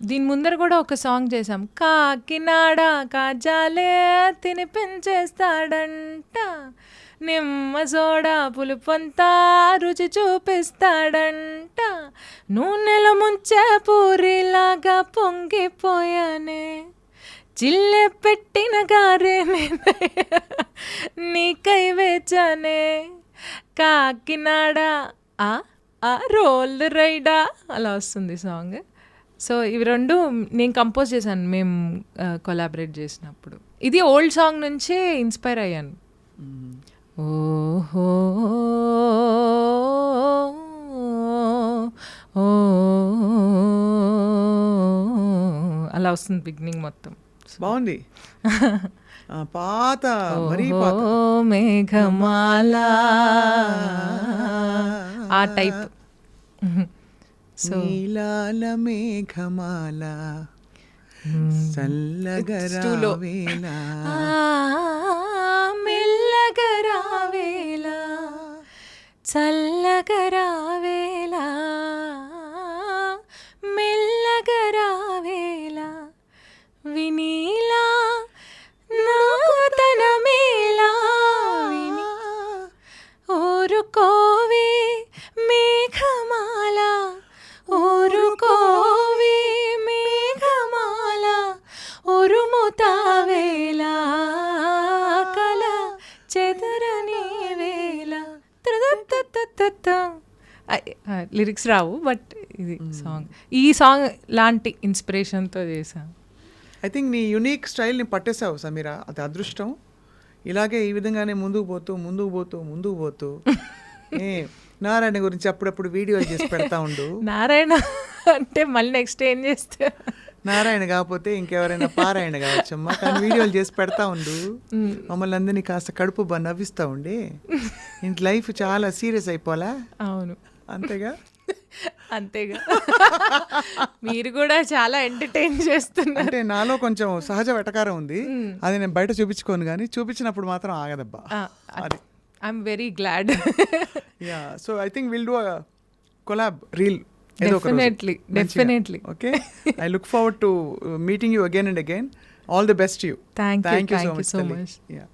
దీని ముందర కూడా ఒక సాంగ్ చేసాం. కాకినాడ కాజాలే తినిపించేస్తాడంట, నిమ్మ సోడా పులుపంతా రుచి చూపిస్తాడంట, నూనెలో ముంచే పూరిలాగా పొంగిపోయానే, చిల్లె పెట్టిన గారే నీకై వేచానే, కాకినాడ రోల్ రైడా అలా వస్తుంది సాంగ్. సో ఇవి రెండు నేను కంపోజ్ చేశాను మేము కొలాబరేట్ చేసినప్పుడు. ఇది ఓల్డ్ సాంగ్ నుంచే ఇన్స్పైర్ అయ్యాను. ఓహో అలా వస్తుంది బిగినింగ్ మొత్తం. బాగుంది. పాత మరీ పాత మేఘమాల ఆ టైప్. నీలాల మేఘమాల చల్లగరావేలా మెల్లగరావేలా చల్లగరావేలా మెల్లగరావేలా వినీలా నాతనమేలా విని ఊరుకోవే మేఘమాల ఊరుకోవే మేఘమాల ఉరుముతావేలా కల చెదరని వేళ. లిరిక్స్ రావు బట్ ఇది సాంగ్, ఈ సాంగ్ లాంటి ఇన్స్పిరేషన్తో చేశాను. ఐ థింక్ నీ యునీక్ స్టైల్ని పట్టేసావు సమీరా, అది అదృష్టం. ఇలాగే ఈ విధంగానే ముందుకు పోతూ నారాయణ గురించి అప్పుడప్పుడు వీడియోలు చేసి పెడతా ఉండు. నారాయణ అంటే మళ్ళీ నెక్స్ట్ ఏం చేస్తే నారాయణ కాకపోతే ఇంకెవరైనా పారాయణ కావచ్చమ్మా, కానీ వీడియోలు చేసి పెడతా ఉండు. మమ్మల్ని అందరినీ కాస్త కడుపు నవ్విస్తూ ఉండి. ఇంటి లైఫ్ చాలా సీరియస్ అయిపోలా? అవును అంతేగా. మీరు కూడా చాలా ఎంటర్టైన్ చేస్తున్నారు. అంటే నాలో కొంచెం సహజ వెటకారం ఉంది, అది నేను బయట చూపించుకోను, కానీ చూపించినప్పుడు మాత్రం ఆగదబ్బా. అది I'm very glad. Yeah, so I think will do a collab reel. Definitely. Okay. I look forward to meeting you again and again. All the best to you. Thank you so much. Yeah.